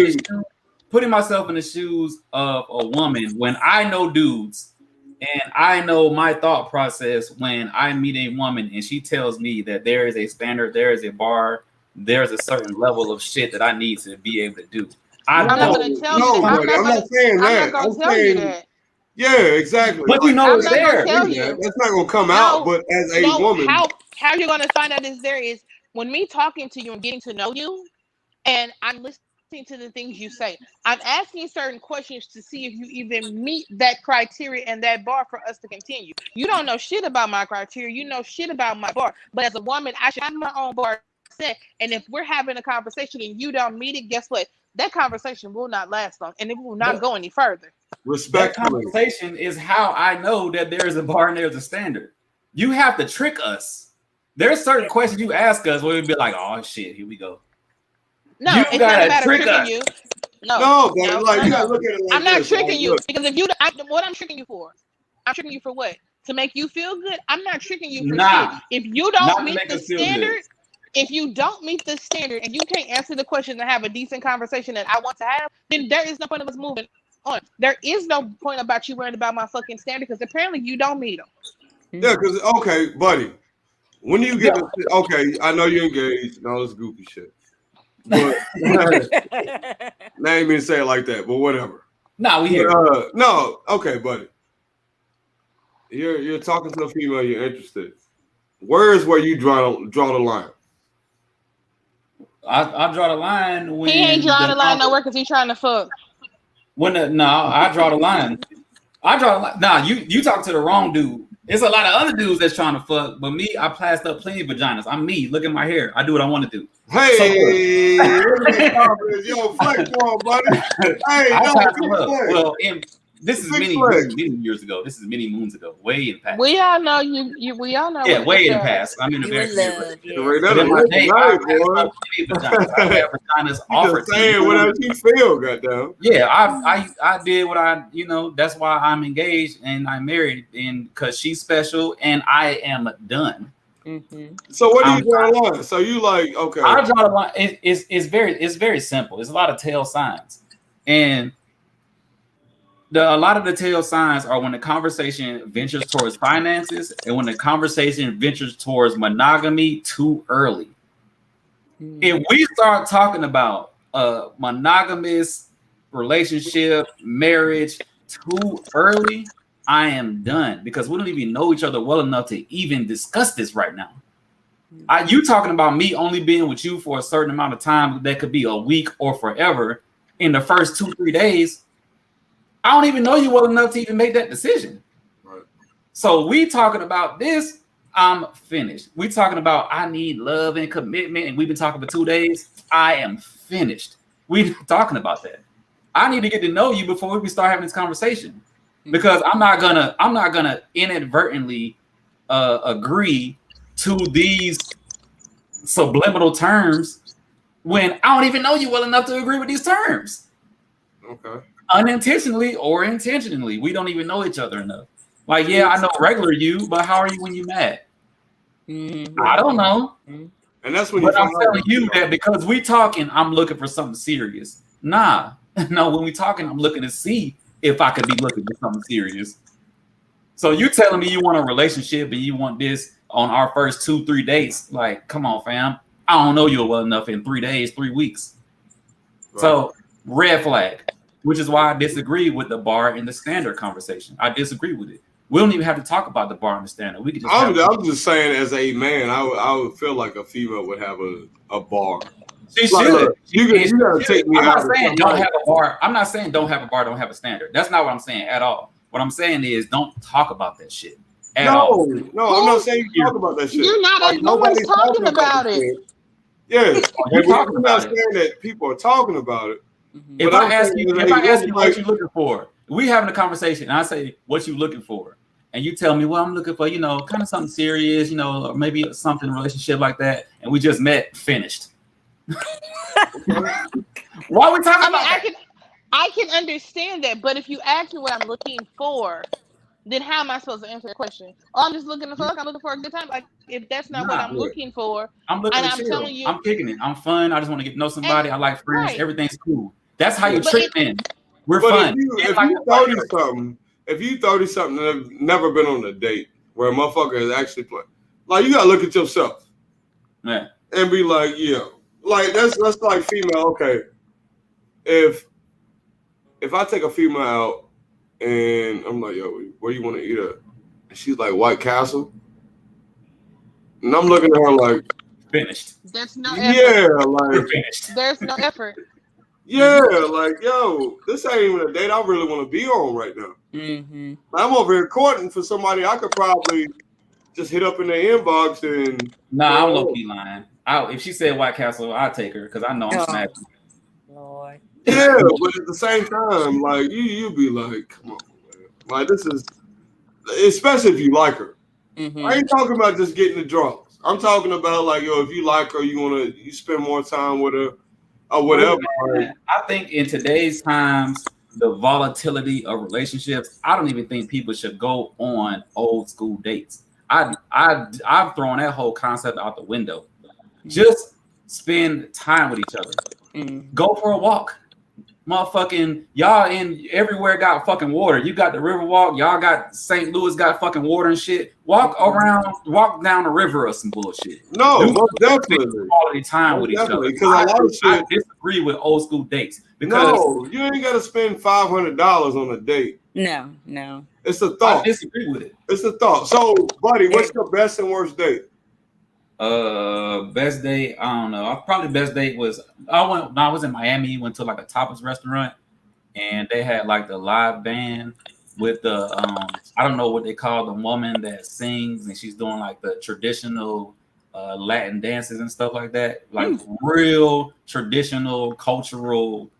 in the shoes of a woman when I know dudes and I know my thought process when I meet a woman and she tells me that there is a standard, there is a bar, there's a certain level of shit that I need to be able to do. I'm not going to tell you that. I'm not saying that. I'm saying that. Yeah, exactly. But you know it's there. That's not gonna come out. But as a woman, how you're gonna find out is there is when me talking to you and getting to know you, and I'm listening to the things you say. I'm asking certain questions to see if you even meet that criteria and that bar for us to continue. You don't know shit about my criteria. You know shit about my bar. But as a woman, I should have my own bar set. And if we're having a conversation and you don't meet it, guess what? That conversation will not last long, and it will not go any further. That conversation is how I know that there is a bar and there's a standard. You have to trick us. There's certain questions you ask us where we'd be like, "Oh shit, here we go." No, it's not about tricking you. You gotta look at it like I'm not tricking you because if what I'm tricking you for? I'm tricking you for what? To make you feel good? I'm not tricking you for shit. If you don't meet the standard. If you don't meet the standard and you can't answer the question to have a decent conversation that I want to have, then there is no point of us moving on. There is no point about you worrying about my fucking standard because apparently you don't meet them. Yeah, because okay, buddy, when you get I know you're engaged and all this goofy shit, but I ain't mean to say it like that, but whatever. No, we hear. No, okay, buddy, you're talking to a female you're interested. Where is where you draw the line? I draw the line when he ain't drawing the line nowhere because he's trying to fuck. I draw the line. Nah, you talk to the wrong dude. There's a lot of other dudes that's trying to fuck, but me, I plastered up plenty of vaginas. I'm me. Look at my hair. I do what I want to do. Hey, yo, flex on, buddy. Hey, this is many years ago. This is many moons ago. Way in the past. We all know you. We all know. Yeah, way in the past. I'm in the very vaginas offered. Saying whatever you feel, goddamn. Yeah, I did what I that's why I'm engaged and I'm married, and because she's special and I am done. Mm-hmm. So what do you draw the line? So you like okay? I draw the line. It's very simple. It's a lot of tail signs, and a lot of the tail signs are when the conversation ventures towards finances and when the conversation ventures towards monogamy too early. If we start talking about a monogamous relationship, marriage too early, I am done because we don't even know each other well enough to even discuss this right now. You talking about me only being with you for a certain amount of time that could be a week or forever in the first 2-3 days. I don't even know you well enough to even make that decision. Right. So we talking about this, I'm finished. We talking about I need love and commitment, and we've been talking for 2 days. I am finished. We talking about that. I need to get to know you before we start having this conversation. Because I'm not gonna inadvertently agree to these subliminal terms when I don't even know you well enough to agree with these terms. Okay. Unintentionally or intentionally, we don't even know each other enough. Like, yeah, I know regular you, but how are you when you're mad? Mm-hmm. I don't know. And that's when I'm telling you that because we talking, I'm looking for something serious. No, when we talking, I'm looking to see if I could be looking for something serious. So you telling me you want a relationship and you want this on our first 2-3 dates? Like, come on, fam. I don't know you well enough in 3 days, 3 weeks. Right. So red flag. Which is why I disagree with the bar and the standard conversation. I disagree with it. We don't even have to talk about the bar and the standard. We could just. I'm just saying, as a man, I would feel like a female would have a bar. She should. You gotta take me out. I'm not saying don't have a bar. I'm not saying don't have a bar, don't have a standard. That's not what I'm saying at all. What I'm saying is don't talk about that shit at all. No, I'm not saying you talk about that shit. You're not. Like, nobody's talking about it. Yeah, you're talking about it. Saying that people are talking about it. Mm-hmm. If I ask you what you're looking for, we having a conversation, and I say what you looking for, and you tell me, well, I'm looking for, kind of something serious, or maybe something relationship like that, and we just met, finished. Why are we talking about that? I can understand that, but if you ask me what I'm looking for, then how am I supposed to answer the question? Oh, I'm just looking to fuck. I'm looking for a good time. Like, if that's not what I'm looking for, I'm telling you, I'm kicking it. I'm fun. I just want to get to know somebody. I like friends. Right. Everything's cool. That's how you treat men. We're fun. If you 30-something and have never been on a date where a motherfucker is actually playing, like, you gotta look at yourself, and be like, like that's like female. Okay, if I take a female out and I'm like, yo, where you want to eat at? And she's like, White Castle, and I'm looking at her like, finished. That's no effort. Yeah, like finished. There's no effort. Yeah, like, yo, this ain't even a date I really want to be on right now. Mm-hmm. I'm over here courting for somebody I could probably just hit up in the inbox and. Nah, I'm low-key lying. If she said White Castle, I'll take her because I know I'm smacking. Lord. Yeah, but at the same time, like, you be like, come on, man. Like, this is, especially if you like her. Mm-hmm. I ain't talking about just getting the draws. I'm talking about, like, yo, if you like her, you spend more time with her. Or whatever. I think in today's times, the volatility of relationships, I don't even think people should go on old school dates. I've thrown that whole concept out the window. Just spend time with each other. Go for a walk. Motherfucking y'all in everywhere got fucking water. You got the river walk. Y'all got St. Louis got fucking water and shit. Walk down the river or some bullshit. No, most definitely quality time with each other. Because a lot of shit. I disagree with old school dates. Because you ain't got to spend $500 on a date. No. It's a thought. I disagree with it. It's a thought. So, buddy, what's your best and worst date? Best date, I don't know. Probably best date was I was in Miami, went to like a tapas restaurant, and they had like the live band with the I don't know what they call the woman that sings and she's doing like the traditional Latin dances and stuff like that, like real traditional cultural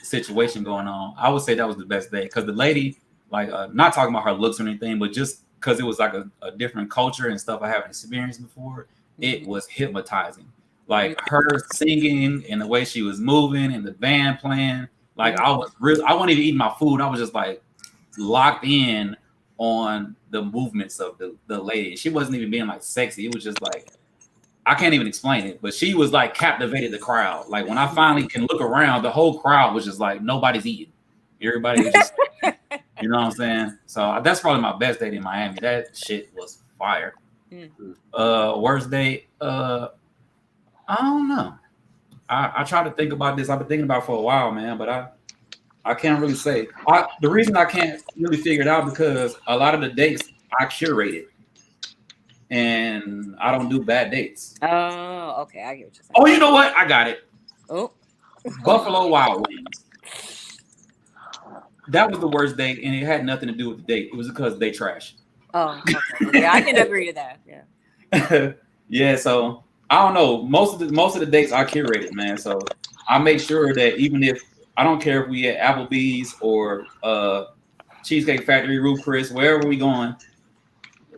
situation going on. I would say that was the best day because the lady, like, not talking about her looks or anything, but just because it was like a different culture and stuff I haven't experienced before, it was hypnotizing. Like her singing and the way she was moving and the band playing, like I wasn't even eating my food. I was just like locked in on the movements of the lady. She wasn't even being like sexy. It was just like, I can't even explain it, but she was like captivated the crowd. Like when I finally can look around, the whole crowd was just like, nobody's eating. Everybody was just, you know what I'm saying? So that's probably my best date in Miami. That shit was fire. Worst date, I don't know. I try to think about this. I've been thinking about it for a while, man, but I can't really say. The reason I can't really figure it out because a lot of the dates I curated, and I don't do bad dates. Oh, okay. I get what you're saying. Oh, you know what? I got it. Oh, Buffalo Wild Wings. That was the worst date, and it had nothing to do with the date. It was because they trash. Oh, okay. Yeah, I can agree to that. Yeah. Yeah. So I don't know. Most of the dates I curated, man. So I make sure that even if I don't care if we at Applebee's or Cheesecake Factory, Ruth Chris, wherever we going,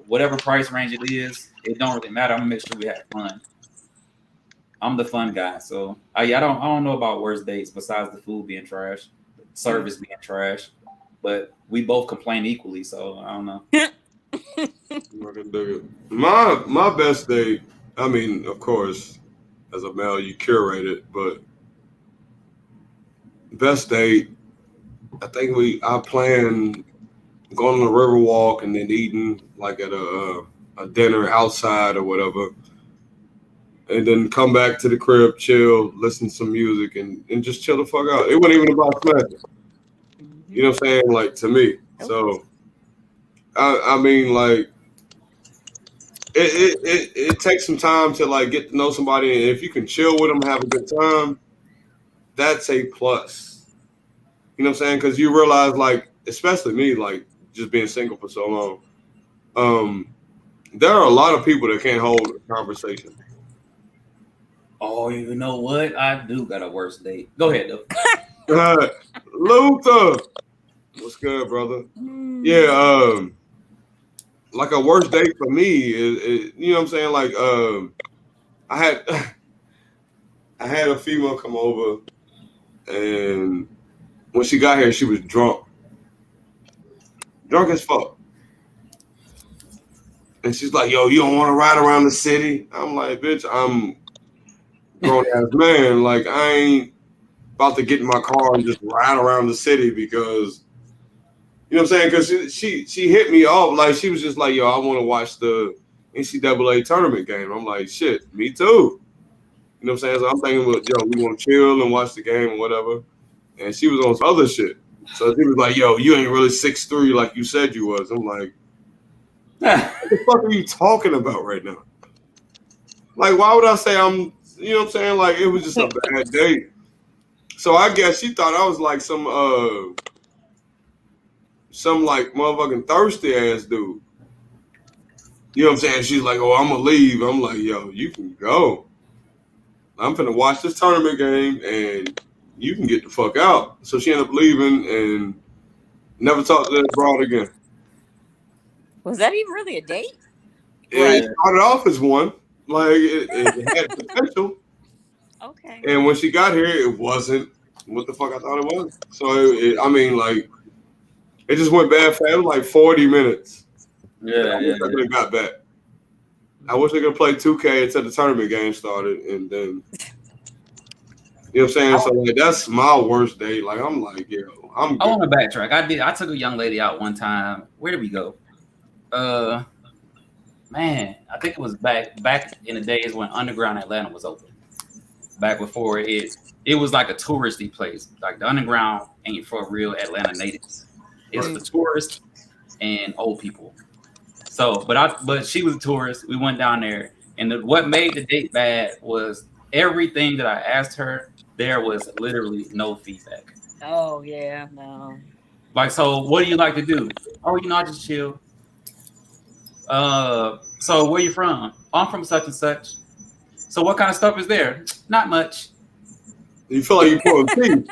whatever price range it is, it don't really matter. I'm gonna make sure we have fun. I'm the fun guy, so I don't know about worst dates besides the food being trash, service being trash, but we both complain equally, so I don't know. My best date, I mean, of course, as a male, you curate it, but best date, I think I planned going on a river walk and then eating like at a dinner outside or whatever, and then come back to the crib, chill, listen to some music, and just chill the fuck out. It wasn't even about smashing. You know what I'm saying? Like, to me. So I mean, like, it takes some time to like get to know somebody, and if you can chill with them, have a good time, that's a plus. You know what I'm saying? Because you realize, like, especially me, like, just being single for so long, there are a lot of people that can't hold a conversation. Oh, you know what? I do got a worse date. Go ahead, though. Luther, what's good, brother? Yeah, like a worst date for me is you know what I'm saying? Like, I had a female come over, and when she got here, she was drunk as fuck. And she's like, "Yo, you don't want to ride around the city?" I'm like, "Bitch, I'm grown ass man. Like, I ain't about to get in my car and just ride around the city because." You know what I'm saying? Because she hit me off. Like, she was just like, yo, I want to watch the NCAA tournament game. I'm like, shit, me too. You know what I'm saying? So I'm thinking, yo, we want to chill and watch the game or whatever. And she was on some other shit. So she was like, yo, you ain't really 6'3" like you said you was. I'm like, what the fuck are you talking about right now? Like, why would I say I'm, you know what I'm saying? Like, it was just a bad date. So I guess she thought I was like some like motherfucking thirsty ass dude. You know what I'm saying? She's like, oh, I'm gonna leave. I'm like, yo, you can go. I'm finna watch this tournament game and you can get the fuck out. So she ended up leaving and never talked to that broad again. Was that even really a date? It started off as one. Like, it had potential. Okay. And when she got here, it wasn't what the fuck I thought it was. So, I mean, like, it just went bad fast. It was like 40 minutes. I wish I could have got back. I wish I could play 2K until the tournament game started, and then, you know what I'm saying? So, like, that's my worst date. Like, I'm like, yo, I'm good. I want to backtrack. I took a young lady out one time. Where did we go? Man, I think it was back in the days when Underground Atlanta was open. Back before it was like a touristy place. Like, the Underground ain't for real Atlanta natives. It's for tourists and old people. So, but she was a tourist. We went down there, and what made the date bad was everything that I asked her. There was literally no feedback. Oh yeah, no. Like, so what do you like to do? Oh, I just chill. So where you from? Oh, I'm from such and such. So what kind of stuff is there? Not much. You feel like you're pulling teeth.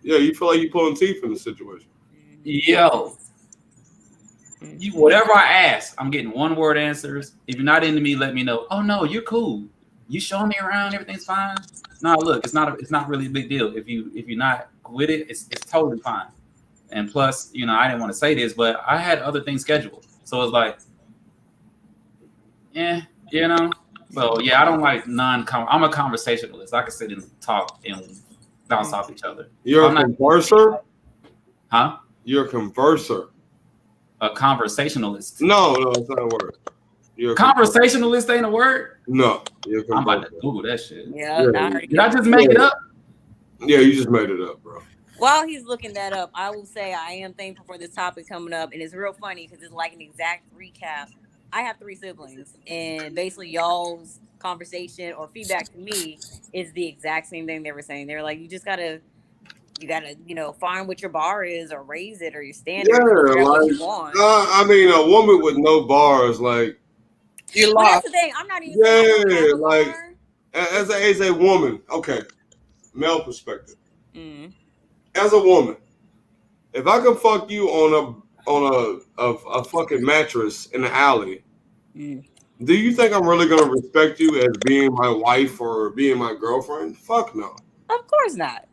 Yeah, you feel like you're pulling teeth in the situation. Yo. Whatever I ask, I'm getting one word answers. If you're not into me, let me know. Oh no, you're cool. You showing me around, everything's fine. No, look, it's not really a big deal. If you're not with it, it's totally fine. And plus, I didn't want to say this, but I had other things scheduled. So it's like, So yeah, I don't like I'm a conversationalist. I can sit and talk and bounce off each other. You're a converser? Huh? You're a converser. A conversationalist. No, it's not a word. Conversationalist ain't a word? No. I'm about to Google that shit. Yeah. Did I just make it up? Yeah, you just made it up, bro. While he's looking that up, I will say I am thankful for this topic coming up, and it's real funny because it's like an exact recap. I have 3 siblings, and basically y'all's conversation or feedback to me is the exact same thing they were saying. They were like, you gotta, find what your bar is or raise it or your standard. Yeah, like, I mean, a woman with no bars, like, you lost. That's the thing. I'm not even saying like, as a woman, okay, male perspective. As a woman, if I could fuck you on a fucking mattress in the alley, do you think I'm really gonna respect you as being my wife or being my girlfriend? Fuck no. Of course not.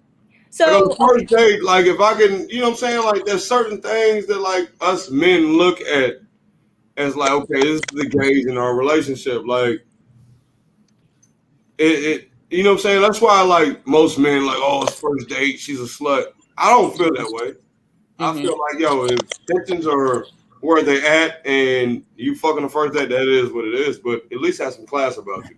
So on the first date, like, if I can, you know what I'm saying? Like, there's certain things that, like, us men look at as like, okay, this is the gauge in our relationship. Like, it you know what I'm saying? That's why, like, most men, like, oh, it's first date, she's a slut. I don't feel that way. I feel like, yo, if tensions are where they at and you fucking the first date, that is what it is. But at least have some class about you.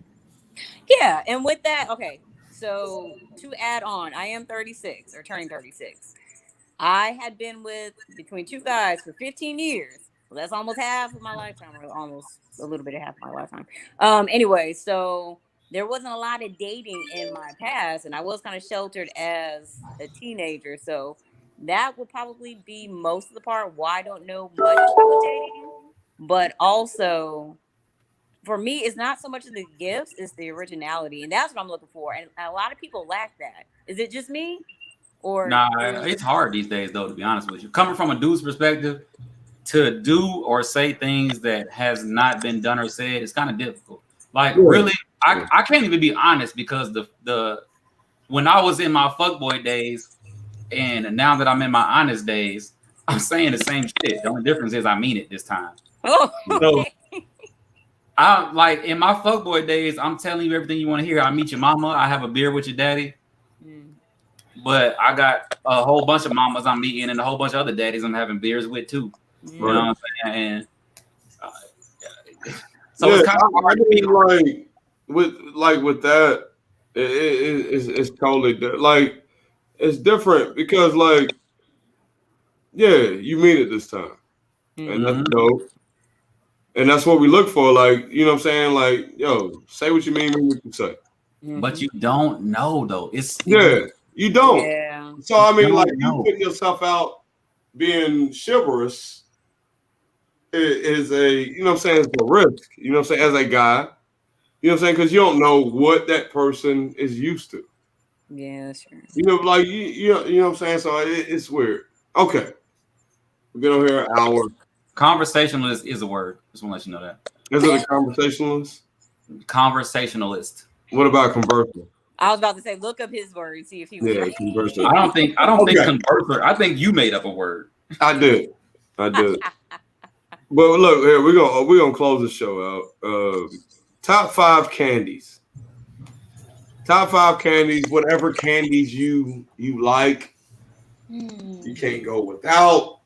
Yeah, and with that, okay. So to add on, I am 36 or turning 36. I had been with between 2 guys for 15 years. That's almost half of my lifetime, or almost a little bit of half of my lifetime. Anyway, so there wasn't a lot of dating in my past, and I was kind of sheltered as a teenager. So that would probably be most of the part why I don't know much about dating. But also, for me, it's not so much of the gifts, it's the originality. And that's what I'm looking for. And a lot of people lack that. Is it just me? Or nah, it's hard these days, though, to be honest with you. Coming from a dude's perspective, to do or say things that has not been done or said, it's kind of difficult. Like, really, I can't even be honest because the when I was in my fuckboy days and now that I'm in my honest days, I'm saying the same shit. The only difference is I mean it this time. Oh, so I like in my fuckboy days, I'm telling you everything you want to hear. I meet your mama, I have a beer with your daddy. But I got a whole bunch of mamas I'm meeting and a whole bunch of other daddies I'm having beers with too. You know what I'm saying? And so it's kind of hard to be with that. It's totally like it's different because like you mean it this time, and that's dope. And that's what we look for. Like you know what I'm saying? Like yo, say what you mean what you say. But you don't know though. It's you don't. Yeah. So I mean, like you putting yourself out being chivalrous is a you know what I'm saying, it's a risk. You know what I'm saying, as a guy. You know what I'm saying, because you don't know what that person is used to. Yeah, sure. You know, like you know what I'm saying. So it's weird. Okay, we've been on here an hour. Conversationalist is a word. Just want to let you know that. Is it a conversationalist? Conversationalist. What about conversant? I was about to say, look up his word, see if he was right. Conversant. I don't think conversant. I think you made up a word. I did. But look, here we're gonna close the show out. Top 5 candies. Top 5 candies. Whatever candies you like, you can't go without.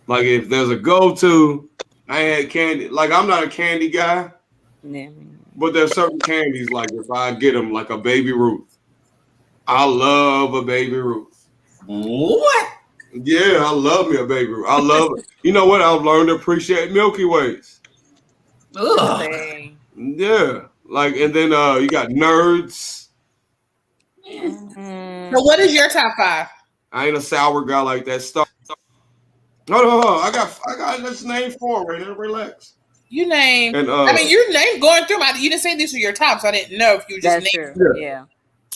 Like if there's a go-to, I had candy. Like I'm not a candy guy, but there's certain candies. Like if I get them, like a Baby Ruth, I love a Baby Ruth. What? Yeah, I love me a Baby Ruth. I love it. You know what? I've learned to appreciate Milky Ways. Ugh. Yeah, like and then you got Nerds. So what is your top 5? I ain't a sour guy like that stuff. No, I got this name for right now. Relax. You name. And, I mean, your name going through my. You didn't say these were your tops. So I didn't know if you just named. Yeah.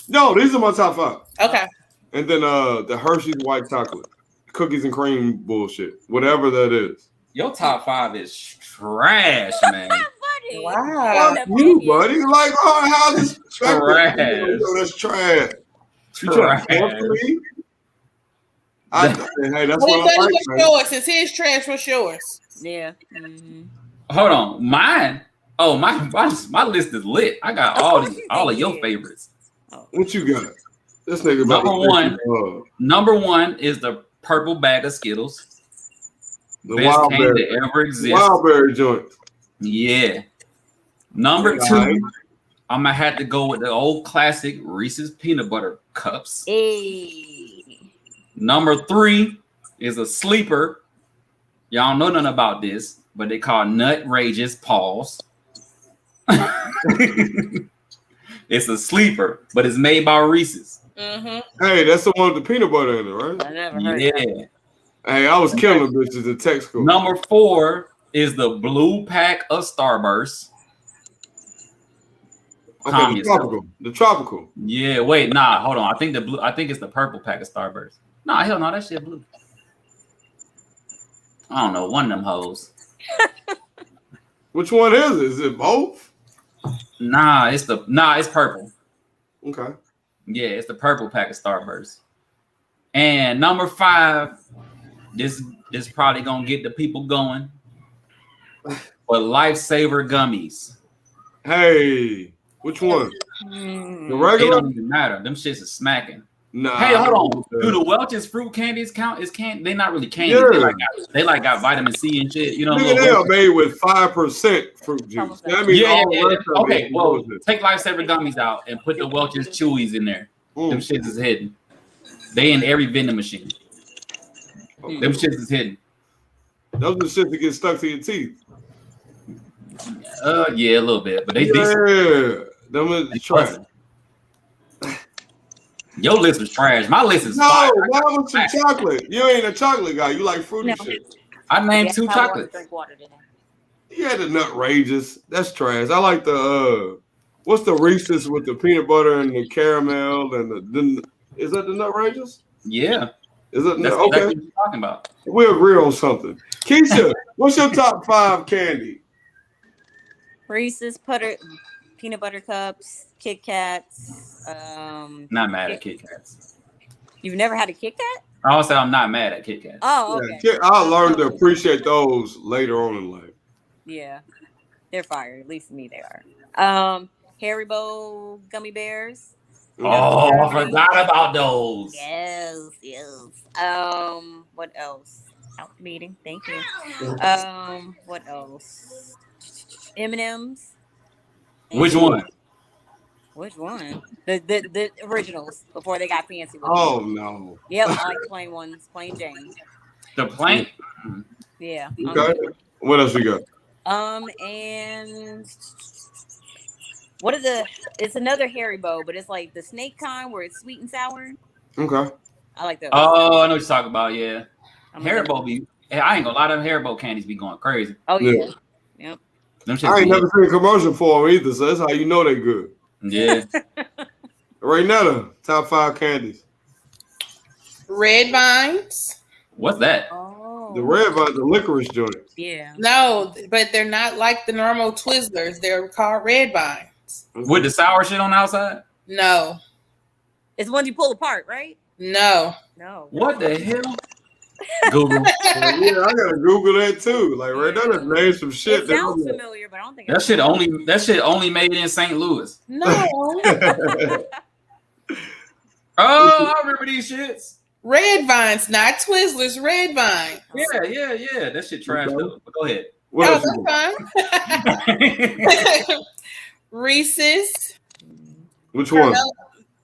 No, these are my top 5. Okay. And then the Hershey's white chocolate, cookies and cream bullshit, whatever that is. Your top 5 is trash, man. Wow. You, buddy. Like, how's this trash? That's trash. You trying to talk to me? Hey, that's what I like. What's yours? Since his trash, what's yours? Yeah. Hold on, mine. Oh, my list is lit. I got all of your favorites. What you got? This nigga. Number one is the purple bag of Skittles. The best candy to ever exist. Wildberry joint. Yeah. Number 2, I'm gonna have to go with the old classic Reese's peanut butter cups. Hey. Number 3 is a sleeper. Y'all know nothing about this, but they call Nutrageous Paws. It's a sleeper, but it's made by Reese's. Mm-hmm. Hey, that's the one with the peanut butter in it, right? I never heard of that. Hey, I was killing bitches in tech school. Number 4 is the blue pack of Starburst. Okay, the tropical. Yeah, wait, nah, hold on. I think it's the purple pack of Starburst. Nah, hell no, that shit blue. I don't know, one of them hoes. Which one is it? Is it both? Nah, it's purple. Okay. Yeah, it's the purple pack of Starburst. And number 5, this probably gonna get the people going. But Lifesaver gummies. Hey, which one? The regular? It don't even matter. Them shits is smacking. Nah. Hey, hold on. Do the Welch's fruit candies count? They not really candies. Yeah. They got vitamin C and shit. You know. They are made with 5% fruit juice. That means yeah. Okay, well, take Lifesaver gummies out and put the Welch's Chewies in there. Them shits is hidden. They in every vending machine. Them shits is hidden. Those are the shit that get stuck to your teeth. Yeah, a little bit, but they decent. Them is trash. Your list was trash. My list is no. fire. Mine was some chocolate. You ain't a chocolate guy. You like fruity shit. I named 2 chocolates. Drink water today. Yeah, the Nutrageous. That's trash. I like the what's the Reese's with the peanut butter and the caramel and the is that the Nutrageous? Yeah. Is it That's okay? exactly what you're talking about. We agree on something. Keisha, what's your top 5 candy? Reese's peanut butter cups, Kit Kats. Not mad at Kit Kats. You've never had a Kit Kat? I would say I'm not mad at Kit Kats. Oh, okay. Yeah, I learned to appreciate those later on in life. Yeah, they're fire. At least to me, they are. Haribo gummy bears. Oh, I forgot about those. Yes. What else? Out meeting. Thank you. What else? M&Ms. Which one? Which one? The originals before they got fancy. Oh no. Yep, I like plain ones, plain Jane. The plain. Yeah. Okay. What else we got? And what are it's another Haribo, but it's like the snake kind where it's sweet and sour. Okay. I like those. Oh, I know what you're talking about. Yeah. Haribo I ain't gonna lie, them Haribo candies be going crazy. Oh yeah. Yep. I ain't never seen a commercial for them either, so that's how you know they good. Yeah. Right now, top 5 candies. Red Vines. What's that? Oh. The red vines, the licorice joint. Yeah. No, but they're not like the normal Twizzlers. They're called Red Vines. With the sour shit on the outside? No. It's one you pull apart, right? No. What the hell? Google. Yeah, I gotta Google that too. Like right now, just name some shit. It sounds familiar, but I don't think that shit only made in St. Louis. No. Oh, I remember these shits. Red Vines, not Twizzlers. Red Vine. Yeah. That shit trash though. But go ahead. That's fine. Reese's. Which one?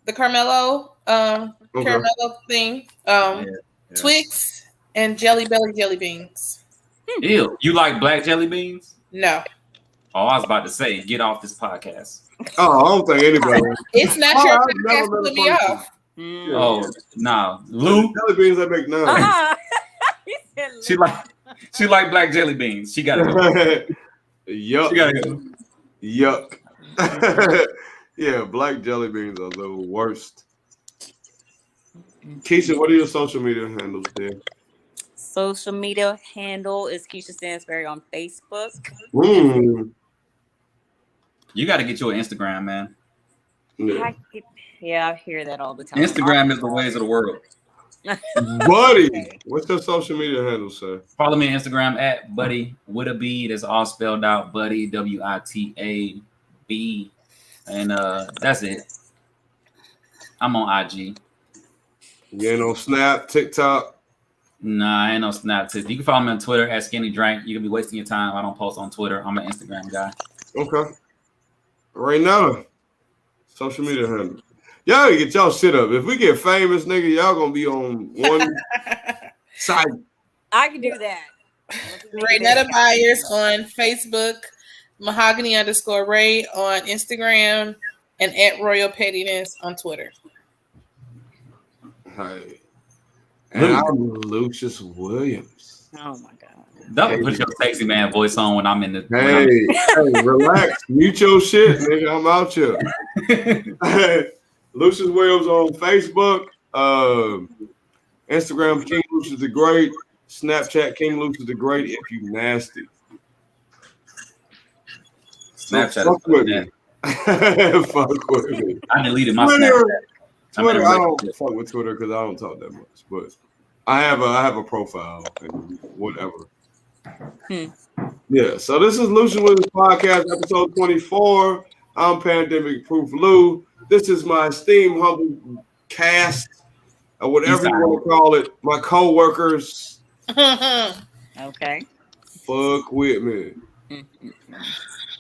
The Carmelo. Caramel thing. Twix and Jelly Belly jelly beans. Ew. You like black jelly beans? No. Oh, I was about to say, get off this podcast. Oh, I don't think anybody. It's not your podcast to put me off. Oh, no. Lou? Jelly beans that make none. She like black jelly beans. She got it. Yuck. She gotta go. Yuck. Yeah, black jelly beans are the worst. Keisha, what are your social media handles there? Social media handle is Keisha Stansberry on Facebook. You got to get your Instagram, man. Yeah, I hear that all the time. Instagram is the ways of the world. Buddy, what's your social media handle, sir? Follow me on Instagram at Buddy with a B. That's all spelled out. Buddy, WITAB. And that's it. I'm on IG. You ain't on Snap, TikTok? Nah, I ain't no Snap. You can follow me on Twitter at Skinny Drink. You can be wasting your time. I don't post on Twitter. I'm an Instagram guy. Okay. Right now, social media handle. Y'all gotta get y'all shit up. If we get famous, nigga, y'all gonna be on one site. I can do that. Raynetta Byers on Facebook, Mahogany_Ray on Instagram, and at Royal Pettiness on Twitter. Hey. And I'm Lucious Williams. Oh my God. Don't put your sexy man voice on when I'm in the. Hey, relax. Mute your shit, nigga. I'm out here. Lucious Williams on Facebook. Instagram, King Lucious the Great. Snapchat, King Lucious the Great if you nasty. Snapchat. Fuck with me. Fuck with me. I deleted my Snapchat. Twitter, I don't fuck with Twitter because I don't talk that much, but I have a profile and whatever. Yeah, so this is Lucious Williams Podcast, episode 24. I'm Pandemic Proof Lou. This is my esteemed humble cast, or whatever you want to call it. My co-workers. Okay. Fuck with me.